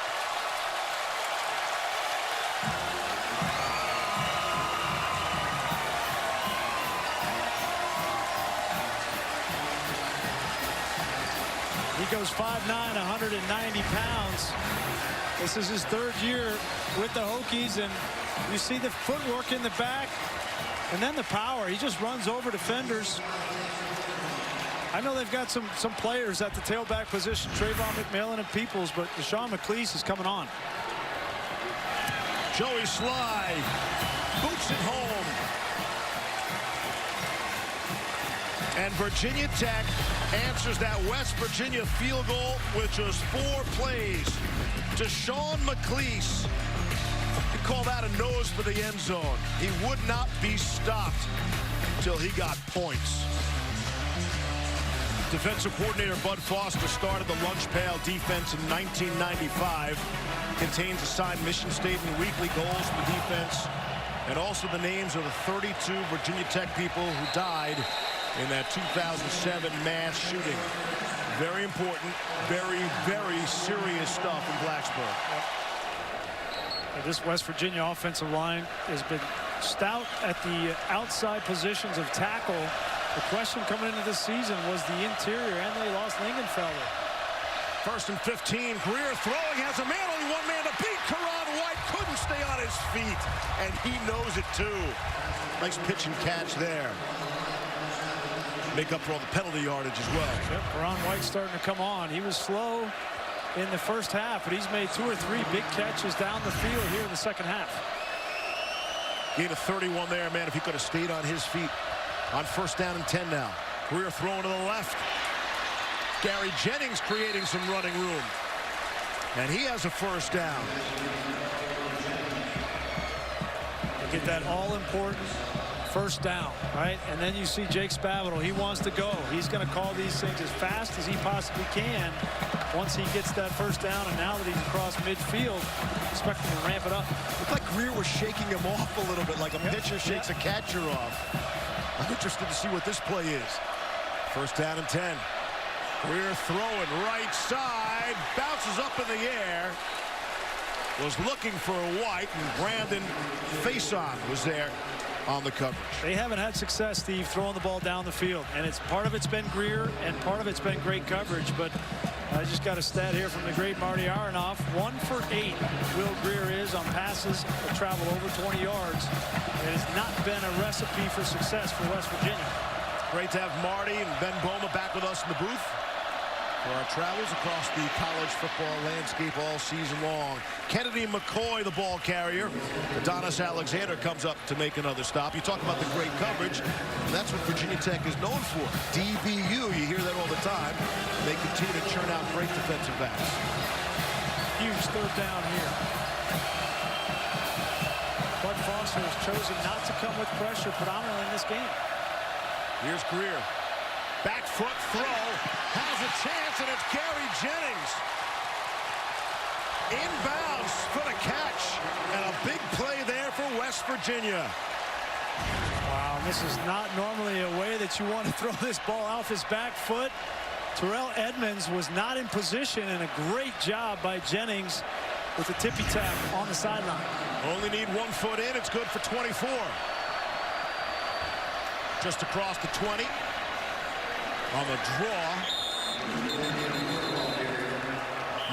[SPEAKER 2] He goes 5'9", 190 pounds. This is his 3rd year with the Hokies, and you see the footwork in the back and then the power. He just runs over defenders. I know they've got some players at the tailback position, Trayvon McMillan and Peoples, but Deshaun McClease is coming on.
[SPEAKER 1] Joey Sly boots it home. And Virginia Tech answers that West Virginia field goal with just 4 plays. Deshaun McClease, he called out a nose for the end zone. He would not be stopped until he got points. Defensive coordinator Bud Foster started the lunch pail defense in 1995. Contains assigned mission statement, weekly goals for the defense, and also the names of the 32 Virginia Tech people who died in that 2007 mass shooting. Very important, very, very serious stuff in Blacksburg.
[SPEAKER 2] This West Virginia offensive line has been stout at the outside positions of tackle. The question coming into this season was the interior, and they lost Lingenfelder.
[SPEAKER 1] 1st and 15. Grier throwing, has a man, only 1 man to beat. Karan White couldn't stay on his feet, and he knows it too. Nice pitch and catch there. Make up for all the penalty yardage as well.
[SPEAKER 2] Yep, Karan White starting to come on. He was slow in the first half, but he's made 2 or 3 big catches down the field here in the second half.
[SPEAKER 1] Gain of 31 there, man, if he could have stayed on his feet. On 1st down and 10 now. Grier throwing to the left. Gary Jennings creating some running room. And he has a 1st down.
[SPEAKER 2] They get that all-important first down, right? And then you see Jake Spavital. He wants to go. He's going to call these things as fast as he possibly can once he gets that first down. And now that he's across midfield, expect him to ramp it up.
[SPEAKER 1] Looked like Grier was shaking him off a little bit, like a pitcher shakes a catcher off. I'm interested to see what this play is. First down and 10. Grier throwing right side, bounces up in the air. Was looking for a White, and Brandon Faison was there on the coverage.
[SPEAKER 2] They haven't had success, Steve, throwing the ball down the field. And it's part of it's been Grier, and part of it's been great coverage. But I just got a stat here from the great Marty Aronoff. 1 for 8 Will Grier is on passes that travel over 20 yards. It has not been a recipe for success for West Virginia.
[SPEAKER 1] Great to have Marty and Ben Boma back with us in the booth for our travels across the college football landscape all season long. Kennedy McCoy, the ball carrier. Adonis Alexander comes up to make another stop. You talk about the great coverage. That's what Virginia Tech is known for. DBU, you hear that all the time. They continue to churn out great defensive backs.
[SPEAKER 2] Huge third down here. Bud Foster has chosen not to come with pressure predominantly in this game.
[SPEAKER 1] Here's Grier. Back foot throw, has a chance, and it's Gary Jennings. Inbounds for the catch, and a big play there for West Virginia.
[SPEAKER 2] Wow, this is not normally a way that you want to throw this ball off his back foot. Terrell Edmonds was not in position, and a great job by Jennings with the tippy tap on the sideline.
[SPEAKER 1] Only need 1 foot in, it's good for 24. Just across the 20. On the draw.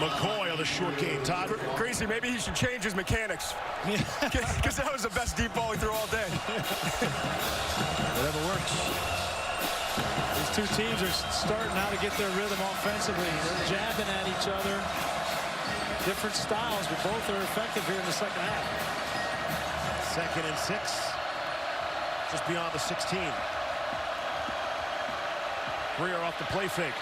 [SPEAKER 1] McCoy on the short game. Todd?
[SPEAKER 3] Greasy, maybe he should change his mechanics. Because that was the best deep ball he threw all day.
[SPEAKER 1] Whatever works.
[SPEAKER 2] These two teams are starting now to get their rhythm offensively. They're jabbing at each other. Different styles, but both are effective here in the second half.
[SPEAKER 1] 2nd and 6. Just beyond the 16. Grier off the play fake.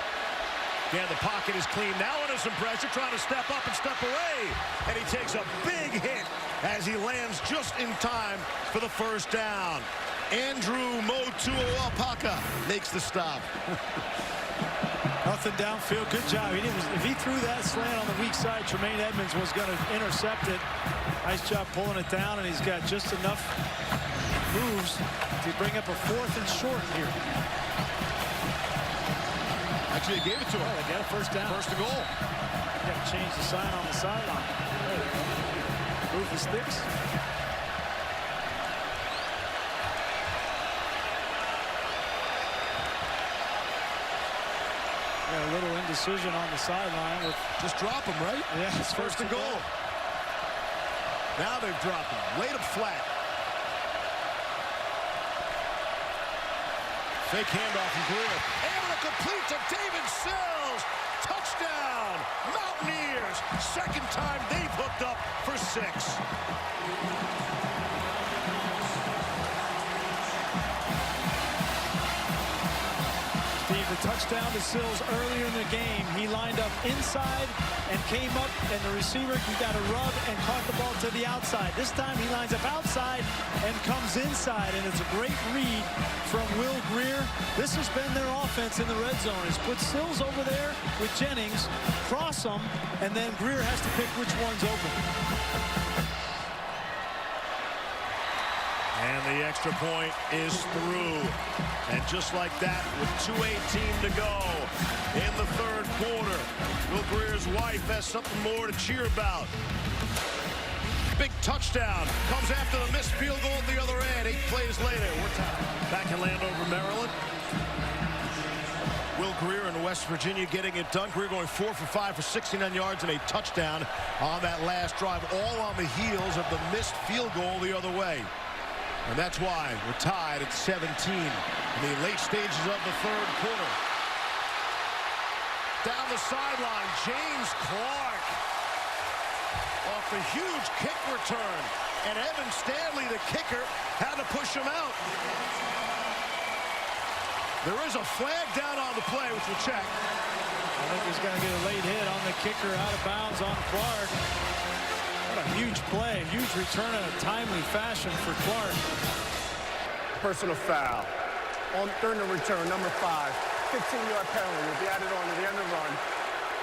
[SPEAKER 1] Again, the pocket is clean. Now under some pressure, trying to step up and step away. And he takes a big hit as he lands just in time for the first down. Andrew Motuoapaka makes the stop.
[SPEAKER 2] Nothing downfield. Good job. If he threw that slant on the weak side, Tremaine Edmonds was going to intercept it. Nice job pulling it down, and he's got just enough moves to bring up a 4th and short here.
[SPEAKER 1] Actually, they gave it to him.
[SPEAKER 2] They got a first down.
[SPEAKER 1] First and goal.
[SPEAKER 2] Got to change the sign on the sideline. Move the sticks. Got a little indecision on the sideline with
[SPEAKER 1] just drop him, right?
[SPEAKER 2] Yeah,
[SPEAKER 1] it's first and goal. Now they've dropped him. Laid him flat. Fake handoff from Grier. Able to complete to David Sills. Touchdown, Mountaineers. Second time they've hooked up for 6.
[SPEAKER 2] Steve, the touchdown to Sills earlier in the game. He lined up inside and came up, and the receiver, he got a rub and caught the ball to the outside. This time he lines up outside and comes inside, and it's a great read from Will Grier. This has been their offense in the red zone. Is put Sills over there with Jennings, cross them, and then Grier has to pick which one's open.
[SPEAKER 1] And the extra point is through. And just like that, with 2:18 to go in the 3rd quarter, Will Grier's wife has something more to cheer about. Big touchdown. Comes after the missed field goal at the other end. 8 plays later, we're tied. Back in Landover, Maryland. Will Grier in West Virginia getting it done. Grier going 4 for 5 for 69 yards and a touchdown on that last drive, all on the heels of the missed field goal the other way. And that's why we're tied at 17 in the late stages of the 3rd quarter. Down the sideline, James Clark off a huge kick return. And Evan Stanley, the kicker, had to push him out. There is a flag down on the play, which we'll check.
[SPEAKER 2] I think he's going to get a late hit on the kicker out of bounds on Clark. What a huge play, huge return in a timely fashion for Clark.
[SPEAKER 4] Personal foul. During the return, number 5. 15-yard penalty will be added on to the end of the run.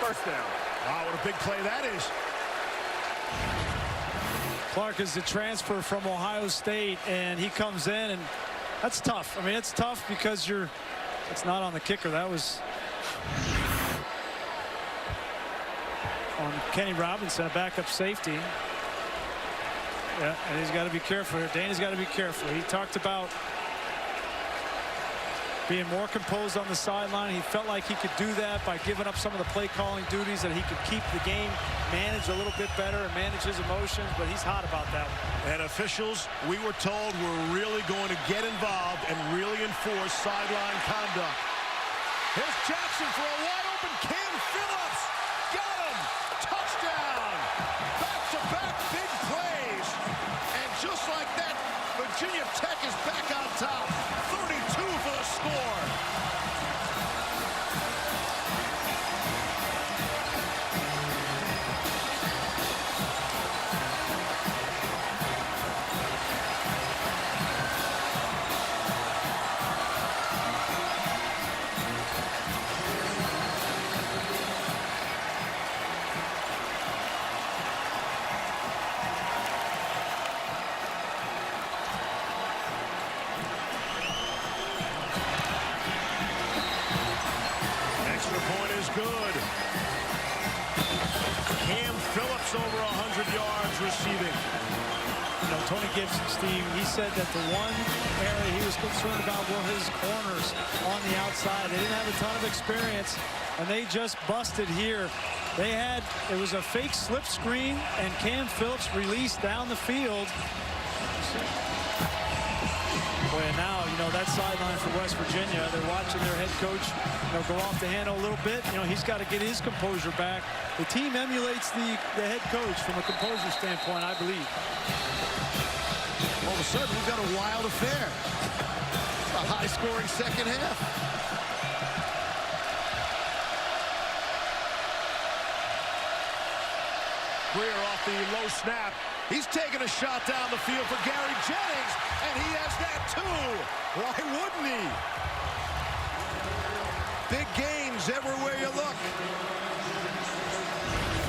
[SPEAKER 4] First down.
[SPEAKER 1] Wow, what a big play that is.
[SPEAKER 2] Clark is the transfer from Ohio State, and he comes in, and that's tough. I mean, it's tough because it's not on the kicker. That was on Kenny Robinson, a backup safety. Yeah, and he's got to be careful here. Dana's got to be careful. He talked about being more composed on the sideline. He felt like he could do that by giving up some of the play calling duties, that he could keep the game managed a little bit better and manage his emotions, but he's hot about that.
[SPEAKER 1] And officials, we were told, were really going to get involved and really enforce sideline conduct. Here's Jackson for a wide open Cam Phillips. Got him. Touchdown. Back-to-back big plays. And just like that, Virginia Tech is back on top. 32 for the score. Good. Cam Phillips over 100 yards receiving.
[SPEAKER 2] You know, Tony Gibson, Steve, he said that the one area he was concerned about were his corners on the outside. They didn't have a ton of experience, and they just busted here. It was a fake slip screen, and Cam Phillips released down the field. Boy, and now, you know, that sideline for West Virginia, they're watching their head coach, you know, go off the handle a little bit. You know, he's got to get his composure back. The team emulates the head coach from a composure standpoint, I believe.
[SPEAKER 1] All of a sudden, we've got a wild affair. A high-scoring second half. Grier off the low snap. He's taking a shot down the field for Gary Jennings, and he has that too. Why wouldn't he? Big games everywhere you look.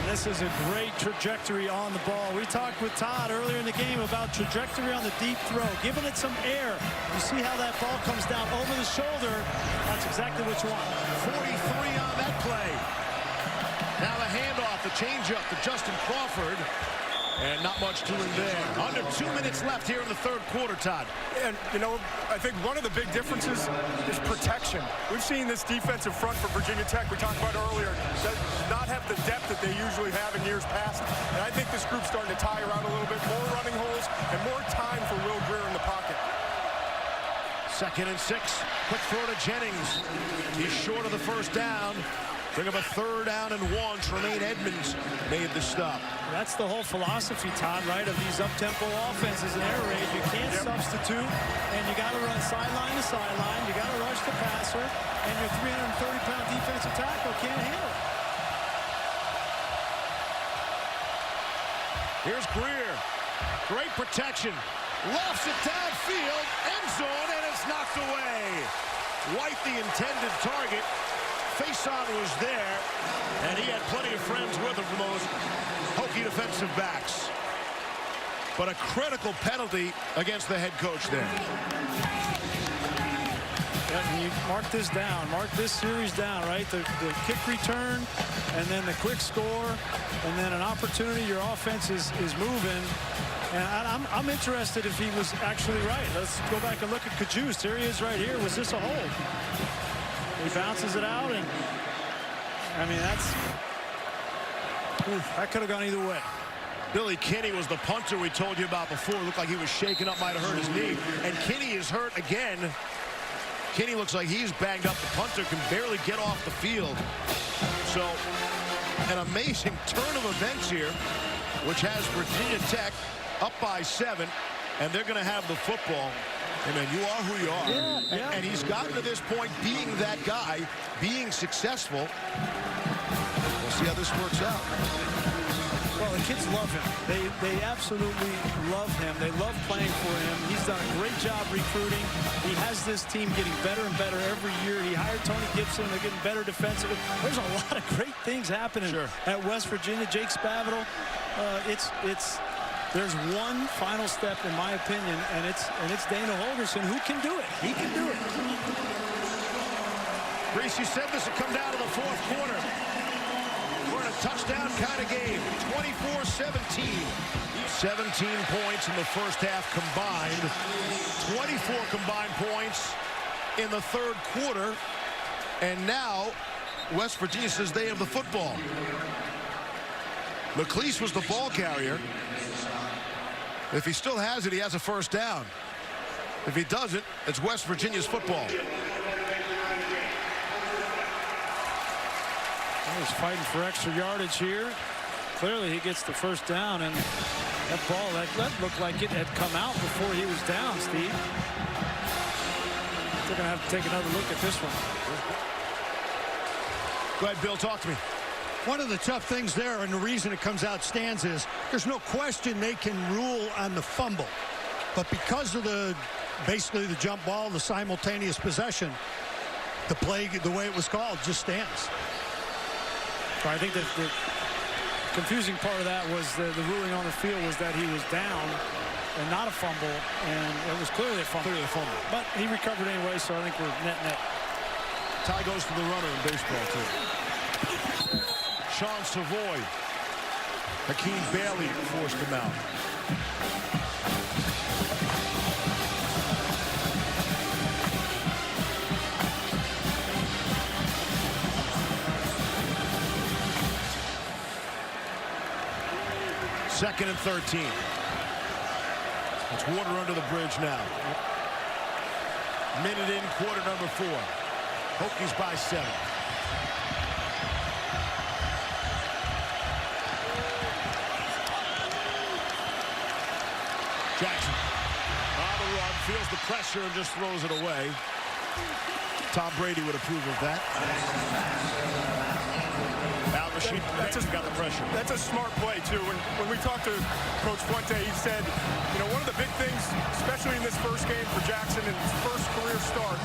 [SPEAKER 2] This is a great trajectory on the ball. We talked with Todd earlier in the game about trajectory on the deep throw, giving it some air. You see how that ball comes down over the shoulder. That's exactly what you want.
[SPEAKER 1] 43 on that play. Now the handoff, the changeup to Justin Crawford. And not much doing there. Under 2 minutes left here in the third quarter, Todd.
[SPEAKER 3] And, you know, I think one of the big differences is protection. We've seen this defensive front for Virginia Tech, we talked about earlier, does not have the depth that they usually have in years past. And I think this group's starting to tie around a little bit. More running holes and more time for Will Grier in the pocket.
[SPEAKER 1] 2nd and 6. Quick throw to Jennings. He's short of the first down. Bring up a 3rd down and 1. Tremaine Edmonds made the stop.
[SPEAKER 2] That's the whole philosophy, Todd, right, of these up-tempo offenses in air raid. You can't substitute, and you got to run sideline to sideline. You got to rush the passer, and your 330-pound defensive tackle can't handle it.
[SPEAKER 1] Here's Grier. Great protection. Lofts it downfield. End zone, and it's knocked away. White, the intended target. Faison was there, and he had plenty of friends with him from those Hokie defensive backs. But a critical penalty against the head coach there.
[SPEAKER 2] Yeah, you mark this down, mark this series down, right? The kick return, and then the quick score, and then an opportunity. Your offense is moving. And I'm interested if he was actually right. Let's go back and look at Kajus. There he is right here. Was this a hold? He bounces it out, and I mean, that could have gone either way.
[SPEAKER 1] Billy Kinney was the punter we told you about before. Looked like he was shaken up, might have hurt his knee. And Kinney is hurt again. Kinney looks like he's banged up. The punter can barely get off the field. So, an amazing turn of events here, which has Virginia Tech up by 7, and they're going to have the football. Hey, man, you are who you are.
[SPEAKER 2] Yeah.
[SPEAKER 1] And he's gotten to this point being that guy, being successful. We'll see how this works out.
[SPEAKER 2] Well, the kids love him. They absolutely love him. They love playing for him. He's done a great job recruiting. He has this team getting better and better every year. He hired Tony Gibson. They're getting better defensively. There's a lot of great things happening at West Virginia. Jake Spavital, there's one final step, in my opinion, and it's Dana Holgorsen who can do it. He can do it.
[SPEAKER 1] Reese, you said this would come down to the fourth quarter. We're in a touchdown kind of game. 24-17. 17 points in the first half combined. 24 combined points in the third quarter. And now West Virginia says they have the football. McLeese was the ball carrier. If he still has it, he has a first down. If he doesn't, it's West Virginia's football.
[SPEAKER 2] He's fighting for extra yardage here. Clearly he gets the first down, and that ball that looked like it had come out before he was down, Steve. They're gonna have to take another look at this one.
[SPEAKER 1] Go ahead, Bill, talk to me.
[SPEAKER 8] One of the tough things there, and the reason it comes out stands, is there's no question they can rule on the fumble. But because of basically the jump ball, the simultaneous possession, the play, the way it was called, just stands.
[SPEAKER 2] I think that the confusing part of that was the ruling on the field was that he was down and not a fumble, and it was clearly a fumble. But he recovered anyway, so I think we're net-net.
[SPEAKER 1] Tie goes to the runner in baseball, too. Sean Savoy. Hakeem Bailey forced him out. Second and 13. It's water under the bridge now. Minute in, quarter number 4. Hokies by 7. Jackson on the run, feels the pressure and just throws it away. Tom Brady would approve of that. Got the pressure.
[SPEAKER 3] That's a smart play, too. When we talked to Coach Fuente, he said, you know, one of the big things, especially in this first game for Jackson and his first career start,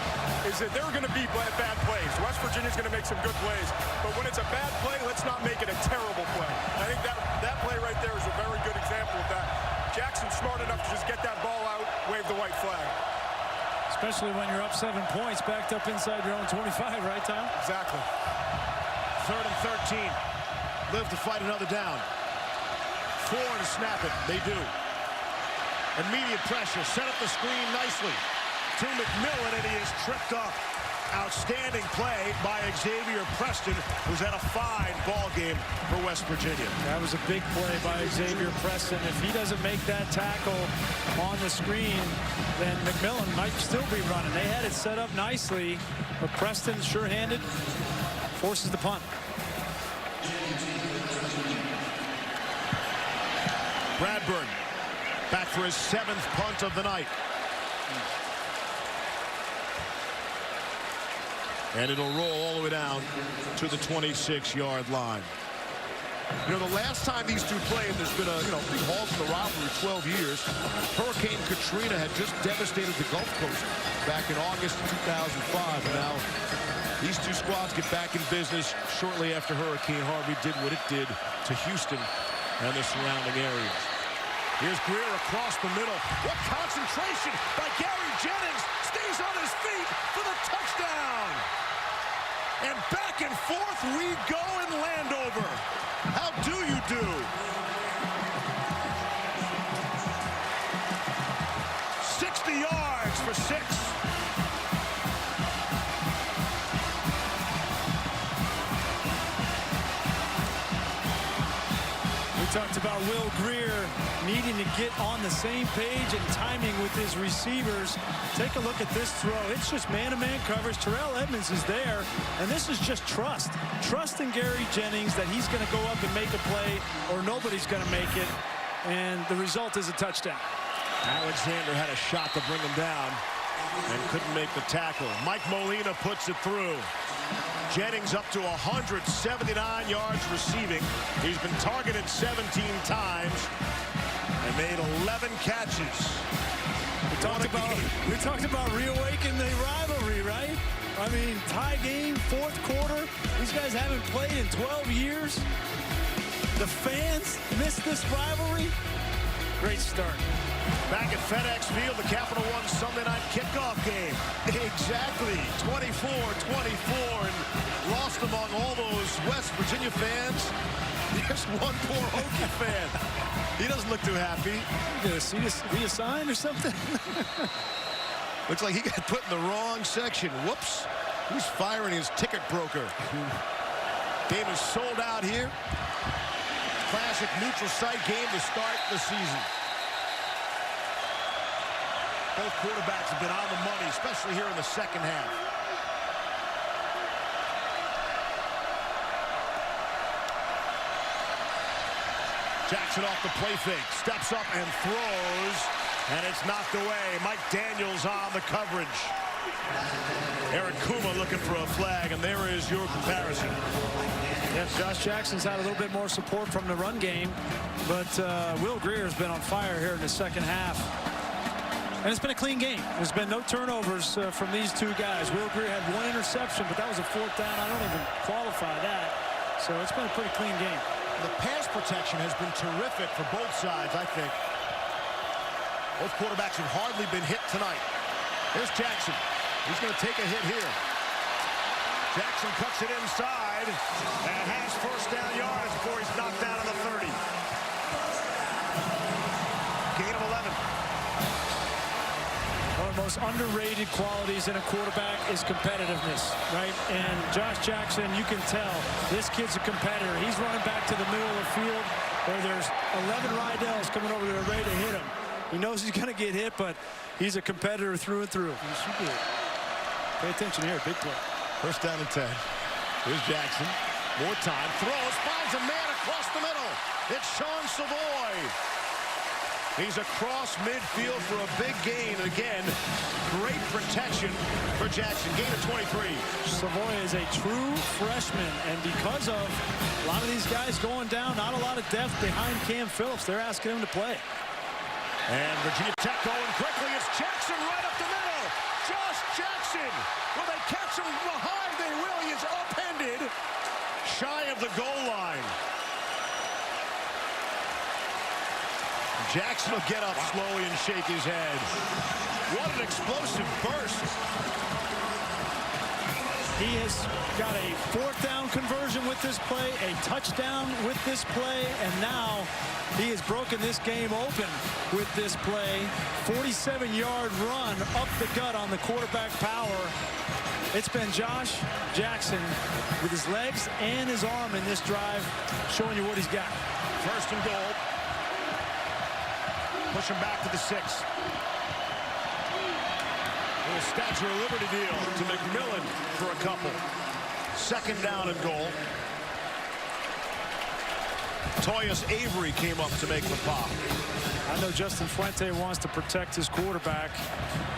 [SPEAKER 3] is that there are going to be bad plays. West Virginia's going to make some good plays, but when it's a bad play, let's not make it a terrible play. I think that play right there is a very good example of that. Jackson's smart enough to just get that ball out, wave the white flag.
[SPEAKER 2] Especially when you're up 7 points, backed up inside your own 25, right, Tom?
[SPEAKER 3] Exactly.
[SPEAKER 1] Third and 13. Live to fight another down. 4 to snap it. They do. Immediate pressure. Set up the screen nicely to McMillan, and he is tripped up. Outstanding play by Xavier Preston, who's had a fine ball game for West Virginia.
[SPEAKER 2] That was a big play by Xavier Preston. If he doesn't make that tackle on the screen, then McMillan might still be running. They had it set up nicely, but Preston, sure-handed, forces the punt.
[SPEAKER 1] Bradburn back for his 7th punt of the night. And it'll roll all the way down to the 26-yard line. You know, the last time these two played, there's been a big halt in the rivalry, 12 years. Hurricane Katrina had just devastated the Gulf Coast back in August of 2005. And now these two squads get back in business shortly after Hurricane Harvey did what it did to Houston and the surrounding areas. Here's Grier across the middle. What concentration by Gary Jennings. Stays on his feet for the touchdown. And back and forth we go in Landover. How do you do? 60 yards for 6.
[SPEAKER 2] We talked about Will Grier needing to get on the same page and timing with his receivers. Take a look at this throw. It's just man-to-man coverage. Terrell Edmonds is there, and this is just trust. Trust in Gary Jennings that he's going to go up and make a play, or nobody's going to make it, and the result is a touchdown.
[SPEAKER 1] Alexander had a shot to bring him down and couldn't make the tackle. Mike Molina puts it through. Jennings up to 179 yards receiving. He's been targeted 17 times and made 11 catches.
[SPEAKER 2] We talked about reawakening the rivalry, right? I mean, tie game, fourth quarter. These guys haven't played in 12 years. The fans miss this rivalry. Great start.
[SPEAKER 1] Back at FedEx Field, the Capital One Sunday night kickoff game. Exactly, 24-24, and lost among all those West Virginia fans. There's one poor Hokie fan. He doesn't look too happy.
[SPEAKER 2] See this reassigned or something?
[SPEAKER 1] Looks like he got put in the wrong section. Whoops. Who's firing his ticket broker? Game is sold out here. Classic neutral site game to start the season. Both quarterbacks have been on the money, especially here in the second half. Jackson off the play fake, steps up and throws, and it's knocked away. Mike Daniels on the coverage. Eric Kuma looking for a flag, and there is your comparison.
[SPEAKER 2] Yes, Josh Jackson's had a little bit more support from the run game, but Will Grier has been on fire here in the second half. And it's been a clean game. There's been no turnovers from these two guys. Will Grier had one interception, but that was a fourth down. I don't even qualify that. So it's been a pretty clean game.
[SPEAKER 1] The pass protection has been terrific for both sides, I think. Both quarterbacks have hardly been hit tonight. Here's Jackson. He's going to take a hit here. Jackson cuts it inside and has first down yards before he's knocked down on the 30. Gain of 11.
[SPEAKER 2] One of the most underrated qualities in a quarterback is competitiveness, right? And Josh Jackson, you can tell this kid's a competitor. He's running back to the middle of the field where there's 11 Rydells coming over there ready to hit him. He knows he's going to get hit, but he's a competitor through and through. Pay attention here, big play.
[SPEAKER 1] First down and 10. Here's Jackson. More time. Throws, finds a man across the middle. It's Sean Savoy. He's across midfield for a big gain. Again, great protection for Jackson. Gain of 23.
[SPEAKER 2] Savoy is a true freshman, and because of a lot of these guys going down, not a lot of depth behind Cam Phillips, they're asking him to play.
[SPEAKER 1] And Virginia Tech going quickly. It's Jackson right up the middle. Josh Jackson. Will they catch him behind? They will. He is upended shy of the goal line. Jackson will get up slowly and shake his head. What an explosive burst.
[SPEAKER 2] He has got a fourth down conversion with this play, a touchdown with this play, and now he has broken this game open with this play. 47-yard run up the gut on the quarterback power. It's been Josh Jackson with his legs and his arm in this drive, showing you what he's got.
[SPEAKER 1] First and goal. Push him back to the 6. Little Statue of Liberty deal to McMillan for a couple. Second down and goal. Toyas Avery came up to make the pop.
[SPEAKER 2] I know Justin Fuente wants to protect his quarterback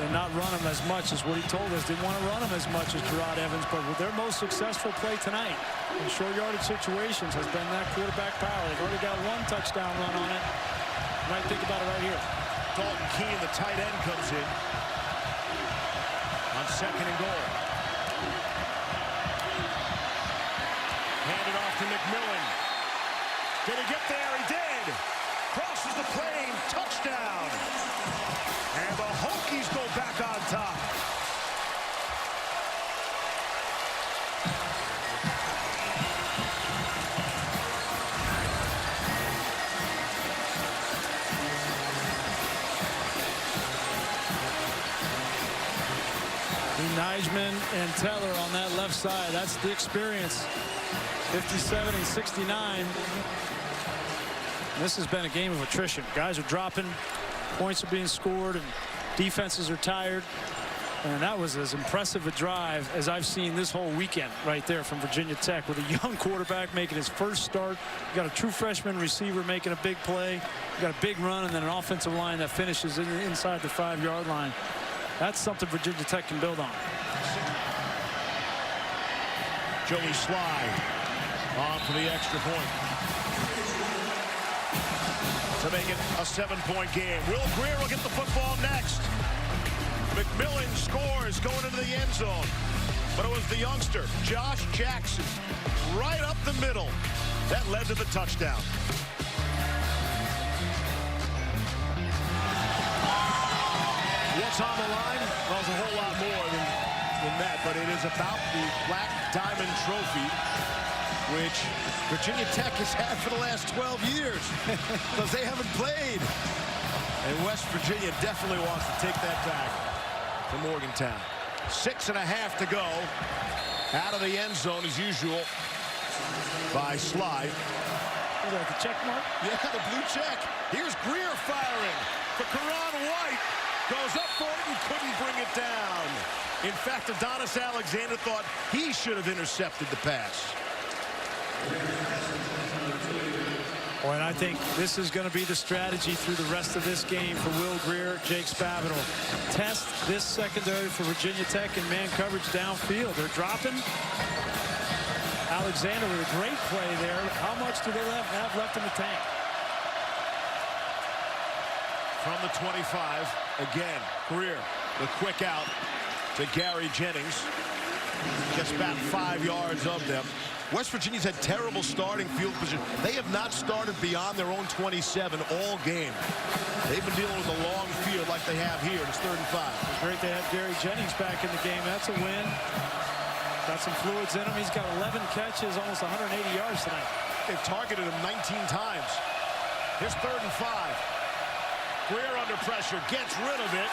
[SPEAKER 2] and not run him as much as what he told us. Didn't want to run him as much as Gerard Evans, but with their most successful play tonight in short yardage situations has been that quarterback power. They've already got one touchdown run on it. Might think about it right here.
[SPEAKER 1] Dalton Keene, the tight end, comes in on second and goal. Handed off to McMillan. Did he get there? He did. Crosses the plane. Touchdown. And the Hokies go back on top.
[SPEAKER 2] Nijman and Teller on that left side. That's the experience. 57 and 69. This has been a game of attrition. Guys are dropping. Points are being scored and defenses are tired. And that was as impressive a drive as I've seen this whole weekend right there from Virginia Tech, with a young quarterback making his first start. You got a true freshman receiver making a big play. You got a big run and then an offensive line that finishes inside the 5-yard line. That's something Virginia Tech can build on.
[SPEAKER 1] Joey Sly on for the extra point to make it a 7-point game. Will Grier will get the football next. McMillan scores going into the end zone. But it was the youngster, Josh Jackson, right up the middle. That led to the touchdown. What's on the line? Well, it's a whole lot more than that, but it is about the Black Diamond Trophy, which Virginia Tech has had for the last 12 years because they haven't played. And West Virginia definitely wants to take that back to Morgantown. 6.5 to go. Out of the end zone as usual by Sly.
[SPEAKER 2] Is that the check mark?
[SPEAKER 1] Yeah, the blue check. Here's Grier firing for Karan White. Goes up for it and couldn't bring it down. In fact, Adonis Alexander thought he should have intercepted the pass.
[SPEAKER 2] Oh, and I think this is going to be the strategy through the rest of this game for Will Grier, Jake Spavital. Test this secondary for Virginia Tech in man coverage downfield. They're dropping. Alexander with a great play there. How much do they have left in the tank?
[SPEAKER 1] From the 25, again, Grier, the quick out to Gary Jennings. Gets back 5 yards of them. West Virginia's had terrible starting field position. They have not started beyond their own 27 all game. They've been dealing with a long field like they have here. It's 3rd and 5.
[SPEAKER 2] It's great to have Gary Jennings back in the game. That's a win. Got some fluids in him. He's got 11 catches, almost 180 yards tonight.
[SPEAKER 1] They've targeted him 19 times. Here's 3rd and 5. Grier under pressure, gets rid of it,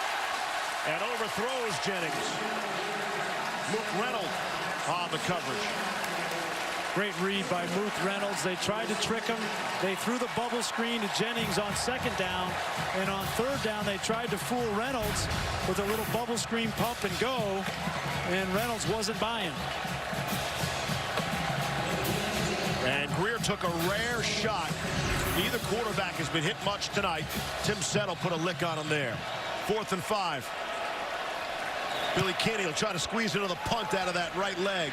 [SPEAKER 1] and overthrows Jennings. Mook Reynolds on the coverage.
[SPEAKER 2] Great read by Mook Reynolds. They tried to trick him. They threw the bubble screen to Jennings on 2nd down, and on 3rd down they tried to fool Reynolds with a little bubble screen pump and go, and Reynolds wasn't buying.
[SPEAKER 1] And Grier took a rare shot. Neither quarterback has been hit much tonight. Tim Settle put a lick on him there. 4th and 5. Billy Kinney will try to squeeze another punt out of that right leg.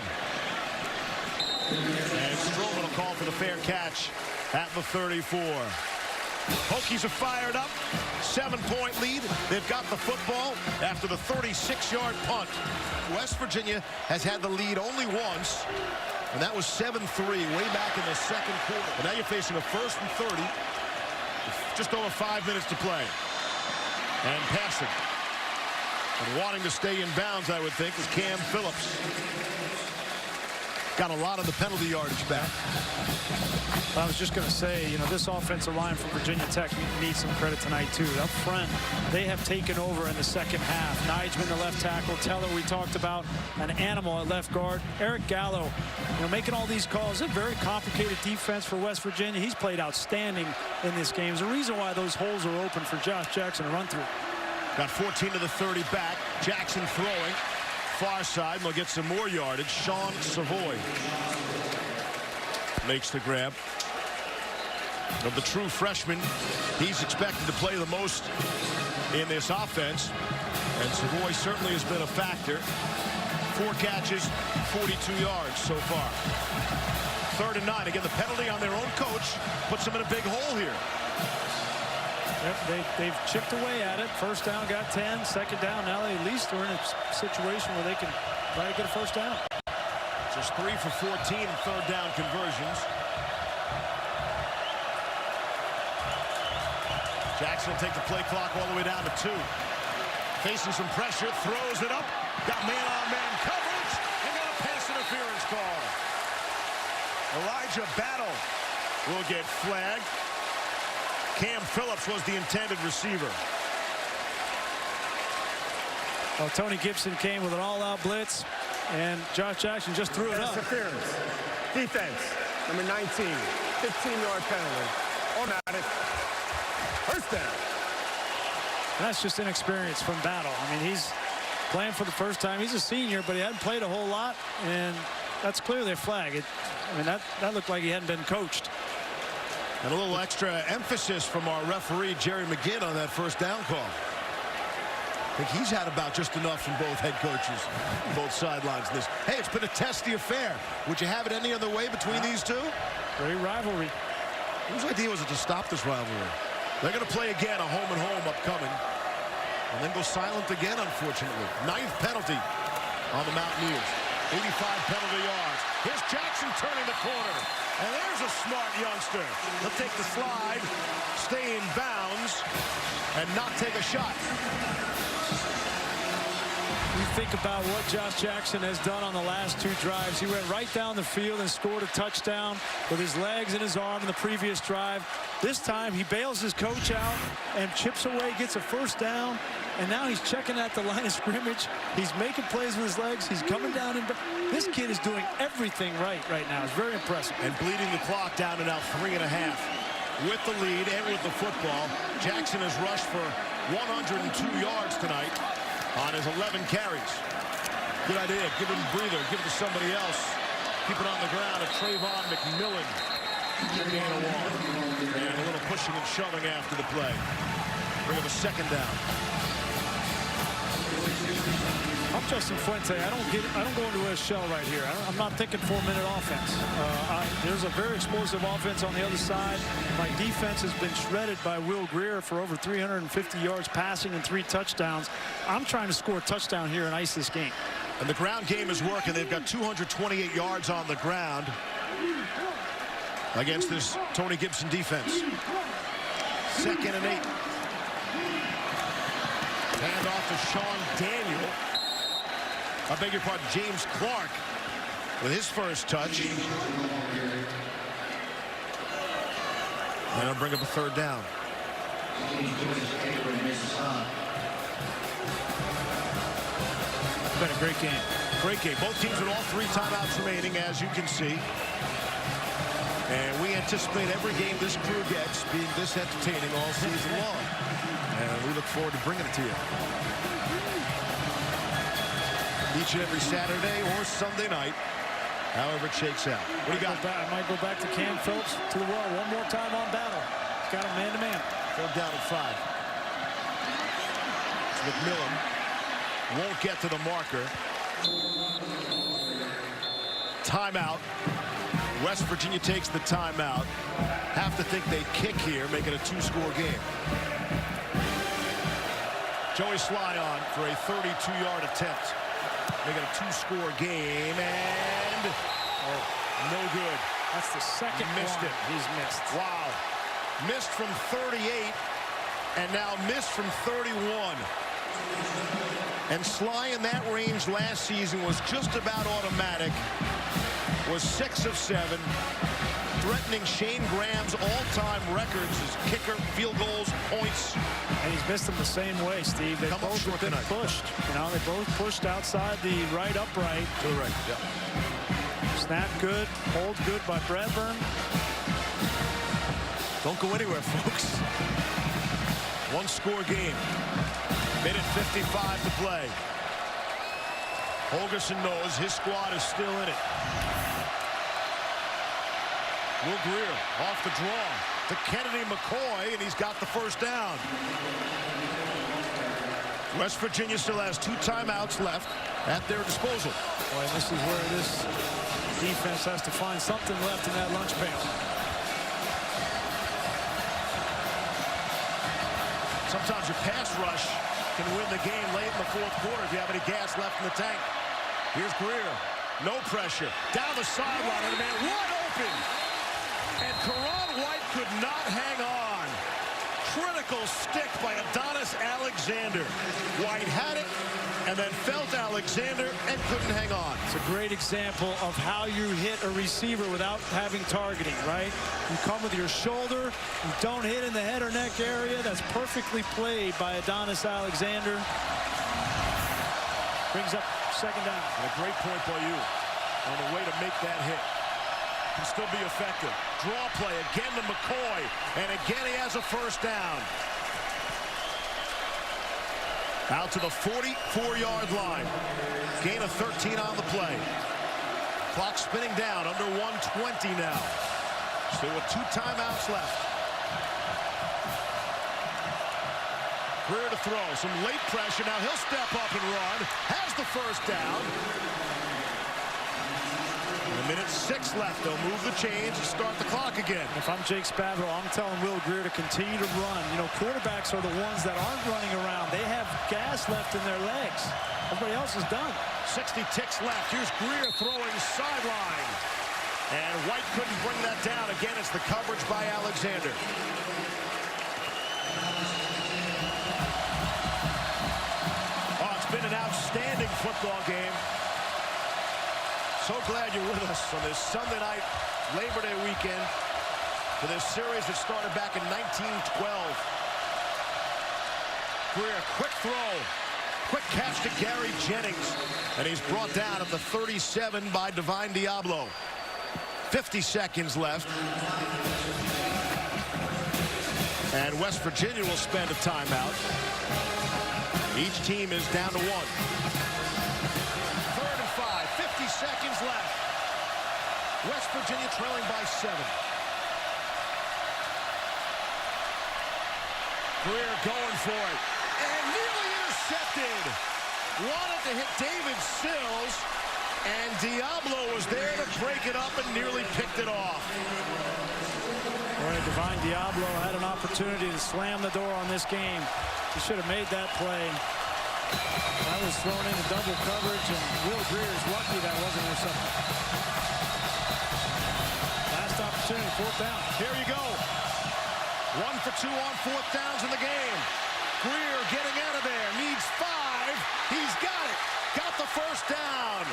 [SPEAKER 1] And Strowman will call for the fair catch at the 34. Hokies are fired up. 7-point lead. They've got the football after the 36-yard punt. West Virginia has had the lead only once, and that was 7-3 way back in the 2nd quarter. But now you're facing a 1st and 30. Just over 5 minutes to play. And passing. And wanting to stay in bounds, I would think, is Cam Phillips. Got a lot of the penalty yardage back.
[SPEAKER 2] I was just going to say, you know, this offensive line from Virginia Tech needs some credit tonight, too. Up front, they have taken over in the 2nd half. Nijman, the left tackle. Teller, we talked about, an animal at left guard. Eric Gallo, you know, making all these calls. It's a very complicated defense for West Virginia. He's played outstanding in this game. There's a reason why those holes are open for Josh Jackson to run through.
[SPEAKER 1] Got 14 to the 30 back. Jackson throwing. Far side. We'll get some more yardage. Sean Savoy makes the grab. Of the true freshman, he's expected to play the most in this offense. And Savoy certainly has been a factor. 4 catches, 42 yards so far. 3rd and 9. Again, the penalty on their own coach puts them in a big hole here.
[SPEAKER 2] Yep, they've chipped away at it. 1st down got 10. 2nd down, now they at least are in a situation where they can try to get a 1st down.
[SPEAKER 1] Just 3 for 14 in 3rd down conversions. Jackson will take the play clock all the way down to 2. Facing some pressure, throws it up. Got man-on-man coverage and got a pass interference call. Elijah Battle will get flagged. Cam Phillips was the intended receiver.
[SPEAKER 2] Well, Tony Gibson came with an all-out blitz, and Josh Jackson just threw it up.
[SPEAKER 4] Interference. Defense, number 19. 15-yard penalty. Automatic. 1st down.
[SPEAKER 2] That's just inexperience from Battle. I mean, he's playing for the first time. He's a senior, but he hadn't played a whole lot, and that's clearly a flag. I mean, that looked like he hadn't been coached.
[SPEAKER 1] And a little extra emphasis from our referee, Jerry McGinn, on that 1st down call. I think he's had about just enough from both head coaches, both sidelines. This, hey, it's been a testy affair. Would you have it any other way between these two?
[SPEAKER 2] Great rivalry.
[SPEAKER 1] Whose idea was it to stop this rivalry? They're going to play again, a home and home upcoming, and then go silent again, unfortunately. 9th penalty on the Mountaineers. 85 penalty yards. Here's Jackson turning the corner. And there's a smart youngster. He'll take the slide, stay in bounds, and not take a shot.
[SPEAKER 2] You think about what Josh Jackson has done on the last 2 drives. He went right down the field and scored a touchdown with his legs and his arm in the previous drive. This time he bails his coach out and chips away, gets a first down, and now he's checking at the line of scrimmage. He's making plays with his legs. He's coming down. This kid is doing everything right now. It's very impressive.
[SPEAKER 1] And bleeding the clock down to now 3.5. With the lead and with the football, Jackson has rushed for 102 yards tonight on his 11 carries. Good idea. Give him a breather. Give it to somebody else. Keep it on the ground at Trayvon McMillan. Gain of 1. And a little pushing and shoving after the play. Bring up a second down.
[SPEAKER 2] I'm Justin Fuente. I don't go into a shell right here. I'm not thinking 4-minute offense. There's a very explosive offense on the other side. My defense has been shredded by Will Grier for over 350 yards passing and 3 touchdowns. I'm trying to score a touchdown here and ice this game.
[SPEAKER 1] And the ground game is working. They've got 228 yards on the ground against this Tony Gibson defense. 2nd and 8. Hand off to Sean Daniel. I beg your pardon, James Clark with his first touch. And I'll bring up a 3rd down.
[SPEAKER 2] It's been a great game.
[SPEAKER 1] Great game. Both teams with all 3 timeouts remaining, as you can see. And we anticipate every game this crew gets being this entertaining all season long. And we look forward to bringing it to you. Each and every Saturday or Sunday night, however it shakes out. What do you got?
[SPEAKER 2] I might go back to Cam Phillips to the well one more time on battle. He's got him man-to-man.
[SPEAKER 1] 3rd down and 5. McMillan won't get to the marker. Timeout. West Virginia takes the timeout. Have to think they kick here, make it a 2-score game. Joey Sly on for a 32-yard attempt. Make it a 2-score game, and no good.
[SPEAKER 2] That's the second
[SPEAKER 1] missed
[SPEAKER 2] one
[SPEAKER 1] it.
[SPEAKER 2] He's missed.
[SPEAKER 1] Wow. Missed from 38, and now missed from 31. And Sly in that range last season was just about automatic. Was 6 of 7. Threatening Shane Graham's all-time records as kicker, field goals, points.
[SPEAKER 2] And he's missed them the same way, Steve. They both have been pushed. You know, they both pushed outside the right upright.
[SPEAKER 1] To the right, yeah.
[SPEAKER 2] Snap good, hold good by Bradburn.
[SPEAKER 1] Don't go anywhere, folks. 1-score game. Minute 55 to play. Holgerson knows his squad is still in it. Will Grier off the draw to Kennedy McCoy, and he's got the first down. West Virginia still has 2 timeouts left at their disposal.
[SPEAKER 2] Boy, this is where this defense has to find something left in that lunch pail.
[SPEAKER 1] Sometimes your pass rush can win the game late in the 4th quarter if you have any gas left in the tank. Here's Grier. No pressure. Down the sideline, and a man wide open. And Karan White could not hang on. Critical stick by Adonis Alexander. White had it, and then felt Alexander and couldn't hang on.
[SPEAKER 2] It's a great example of how you hit a receiver without having targeting, right? You come with your shoulder, you don't hit in the head or neck area. That's perfectly played by Adonis Alexander. Brings up 2nd down.
[SPEAKER 1] And a great point by you on the way to make that hit. Can still be effective. Draw play again to McCoy, and again he has a first down. Out to the 44-yard line. Gain of 13 on the play. Clock spinning down, under 120 now. Still with 2 timeouts left. Grier to throw. Some late pressure. Now he'll step up and run. Has the first down. A minute 6 left. They'll move the chains and start the clock again.
[SPEAKER 2] If I'm Jake Spavro, I'm telling Will Grier to continue to run. You know, quarterbacks are the ones that aren't running around. They have gas left in their legs. Everybody else is done.
[SPEAKER 1] 60 ticks left. Here's Grier throwing sideline. And White couldn't bring that down. Again, it's the coverage by Alexander. Oh, it's been an outstanding football game. So glad you're with us on this Sunday night Labor Day weekend for this series that started back in 1912. Grier, quick throw. Quick catch to Gary Jennings. And he's brought down at the 37 by Divine Diablo. 50 seconds left. And West Virginia will spend a timeout. Each team is down to 1. 3rd and 5. 50 seconds left. West Virginia trailing by 7. Grier going for it. And nearly intercepted. Wanted to hit David Sills. And Diablo was there to break it up and nearly picked it off.
[SPEAKER 2] Boy, Divine Diablo had an opportunity to slam the door on this game. He should have made that play. That was thrown into double coverage, and Will Grier is lucky that wasn't intercepted. Last opportunity, 4th down.
[SPEAKER 1] Here you go. 1 for 2 on 4th downs in the game. Grier getting out of there. Needs 5. He's got it. Got the first down.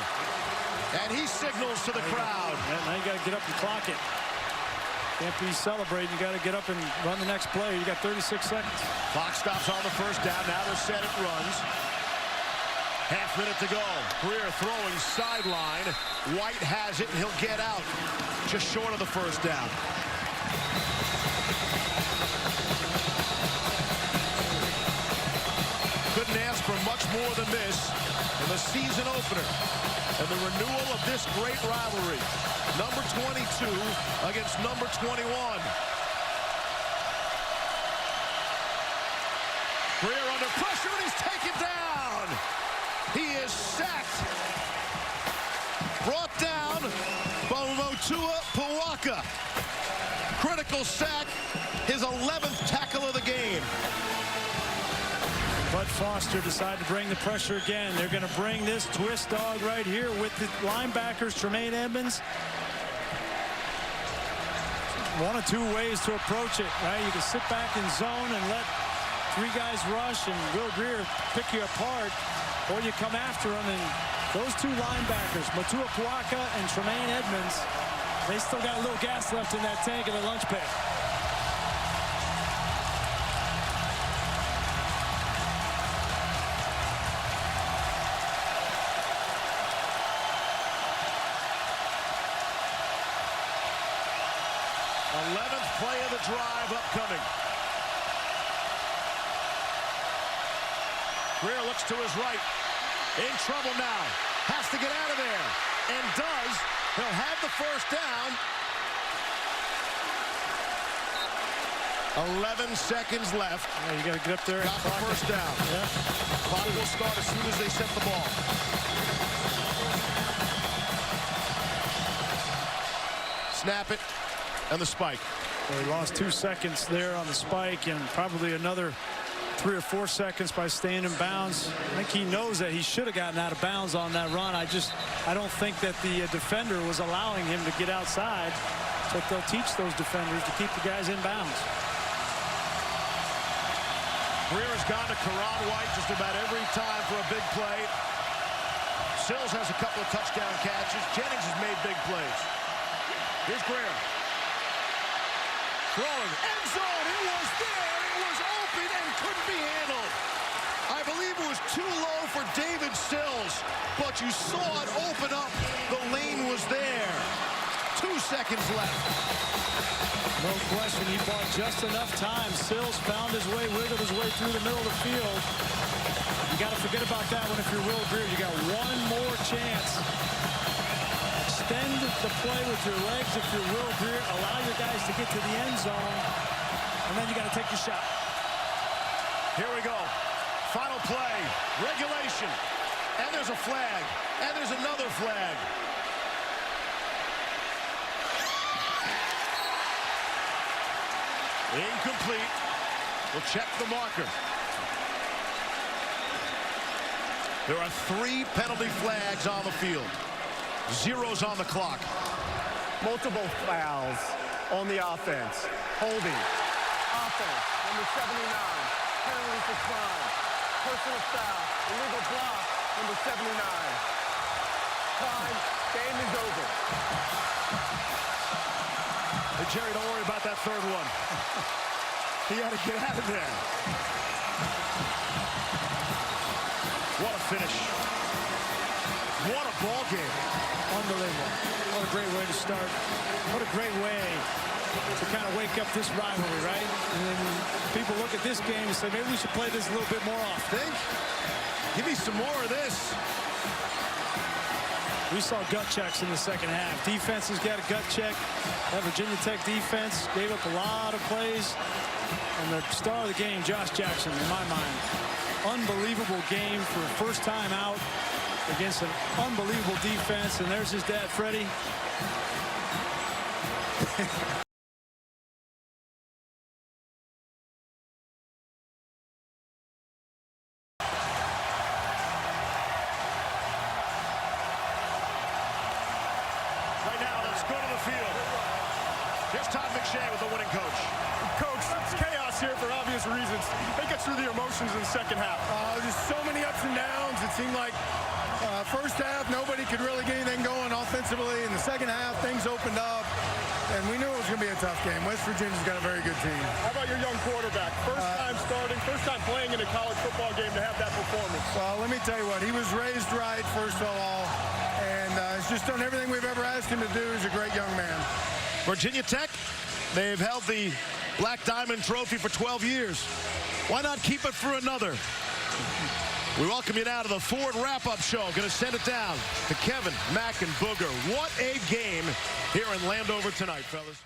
[SPEAKER 1] And he signals to the crowd.
[SPEAKER 2] Yeah, now you got to get up and clock it. Can't be celebrating. You got to get up and run the next play. You got 36 seconds.
[SPEAKER 1] Clock stops on the first down. Now they're set. It runs. Half minute to go. Grier throwing sideline. White has it, and he'll get out. Just short of the first down. Couldn't ask for much more than this in the season opener and the renewal of this great rivalry. Number 22 against number 21. Grier under pressure, and he's taken down. He is sacked. Brought down by Motua Puwaka. Critical sack, his 11th tackle of the game.
[SPEAKER 2] Bud Foster decided to bring the pressure again. They're going to bring this twist dog right here with the linebackers, Tremaine Edmonds. One of 2 ways to approach it, right? You can sit back in zone and let 3 guys rush and Will Grier pick you apart, or you come after him, and those 2 linebackers, Motua Puwaka and Tremaine Edmonds, they still got a little gas left in that tank in the lunch pail.
[SPEAKER 1] Play of the drive upcoming. Grier looks to his right. In trouble now. Has to get out of there. And does. He'll have the first down. 11 seconds left.
[SPEAKER 2] Yeah, you got to get up there.
[SPEAKER 1] Got the first down.
[SPEAKER 2] Yeah.
[SPEAKER 1] Clock will start as soon as they set the ball. Snap it. And the spike.
[SPEAKER 2] So he lost 2 seconds there on the spike, and probably another 3 or 4 seconds by staying in bounds. I think he knows that he should have gotten out of bounds on that run. I don't think that the defender was allowing him to get outside. So they'll teach those defenders to keep the guys in bounds.
[SPEAKER 1] Grier has gone to Karan White just about every time for a big play. Sills has a couple of touchdown catches. Jennings has made big plays. Here's Grier. Throwing. End zone. It was there. It was open and couldn't be handled. I believe it was too low for David Sills, but you saw it open up. The lane was there. 2 seconds left.
[SPEAKER 2] No question, he bought just enough time. Sills found his way, wiggled his way through the middle of the field. You got to forget about that one if you're Will Grier. You got one more chance. Extend the play with your legs if you're Will Grier. Allow your guys to get to the end zone, and then you got to take your shot.
[SPEAKER 1] Here we go. Final play. Regulation. And there's a flag. And there's another flag. Incomplete. We'll check the marker. There are 3 penalty flags on the field. 0's on the clock.
[SPEAKER 4] Multiple fouls on the offense. Holding. Offense. Number 79. Penalty for crime. Personal foul. Illegal block. Number 79. Time. Game is over.
[SPEAKER 1] Hey, Jerry, don't worry about that third one. He had to get out of there. What a finish. What a ball game.
[SPEAKER 2] Unbelievable. What a great way to start. What a great way to kind of wake up this rivalry, right? And then people look at this game and say, maybe we should play this a little bit more often.
[SPEAKER 1] Think? Give me some more of this.
[SPEAKER 2] We saw gut checks in the second half. Defense has got a gut check. That Virginia Tech defense gave up a lot of plays. And the star of the game, Josh Jackson, in my mind. Unbelievable game for first time out against an unbelievable defense. And there's his dad, Freddie.
[SPEAKER 1] Right now, let's go to the field. Here's Todd McShay with the winning coach.
[SPEAKER 3] Coach, it's chaos here for obvious reasons. Take us through the emotions in the second half.
[SPEAKER 7] Just so many ups and downs. It seemed like first half, nobody could really get anything going offensively. In the second half, things opened up, and we knew it was going to be a tough game. West Virginia's got a very good team.
[SPEAKER 3] How about your young quarterback? First time starting, first time playing in a college football game to have that performance.
[SPEAKER 7] Well, let me tell you what, he was raised right, first of all, and he's just done everything we've ever asked him to do. He's a great young man.
[SPEAKER 1] Virginia Tech, they've held the Black Diamond Trophy for 12 years. Why not keep it for another? We welcome you now to the Ford Wrap-Up Show. Going to send it down to Kevin, Mac, and Booger. What a game here in Landover tonight, fellas.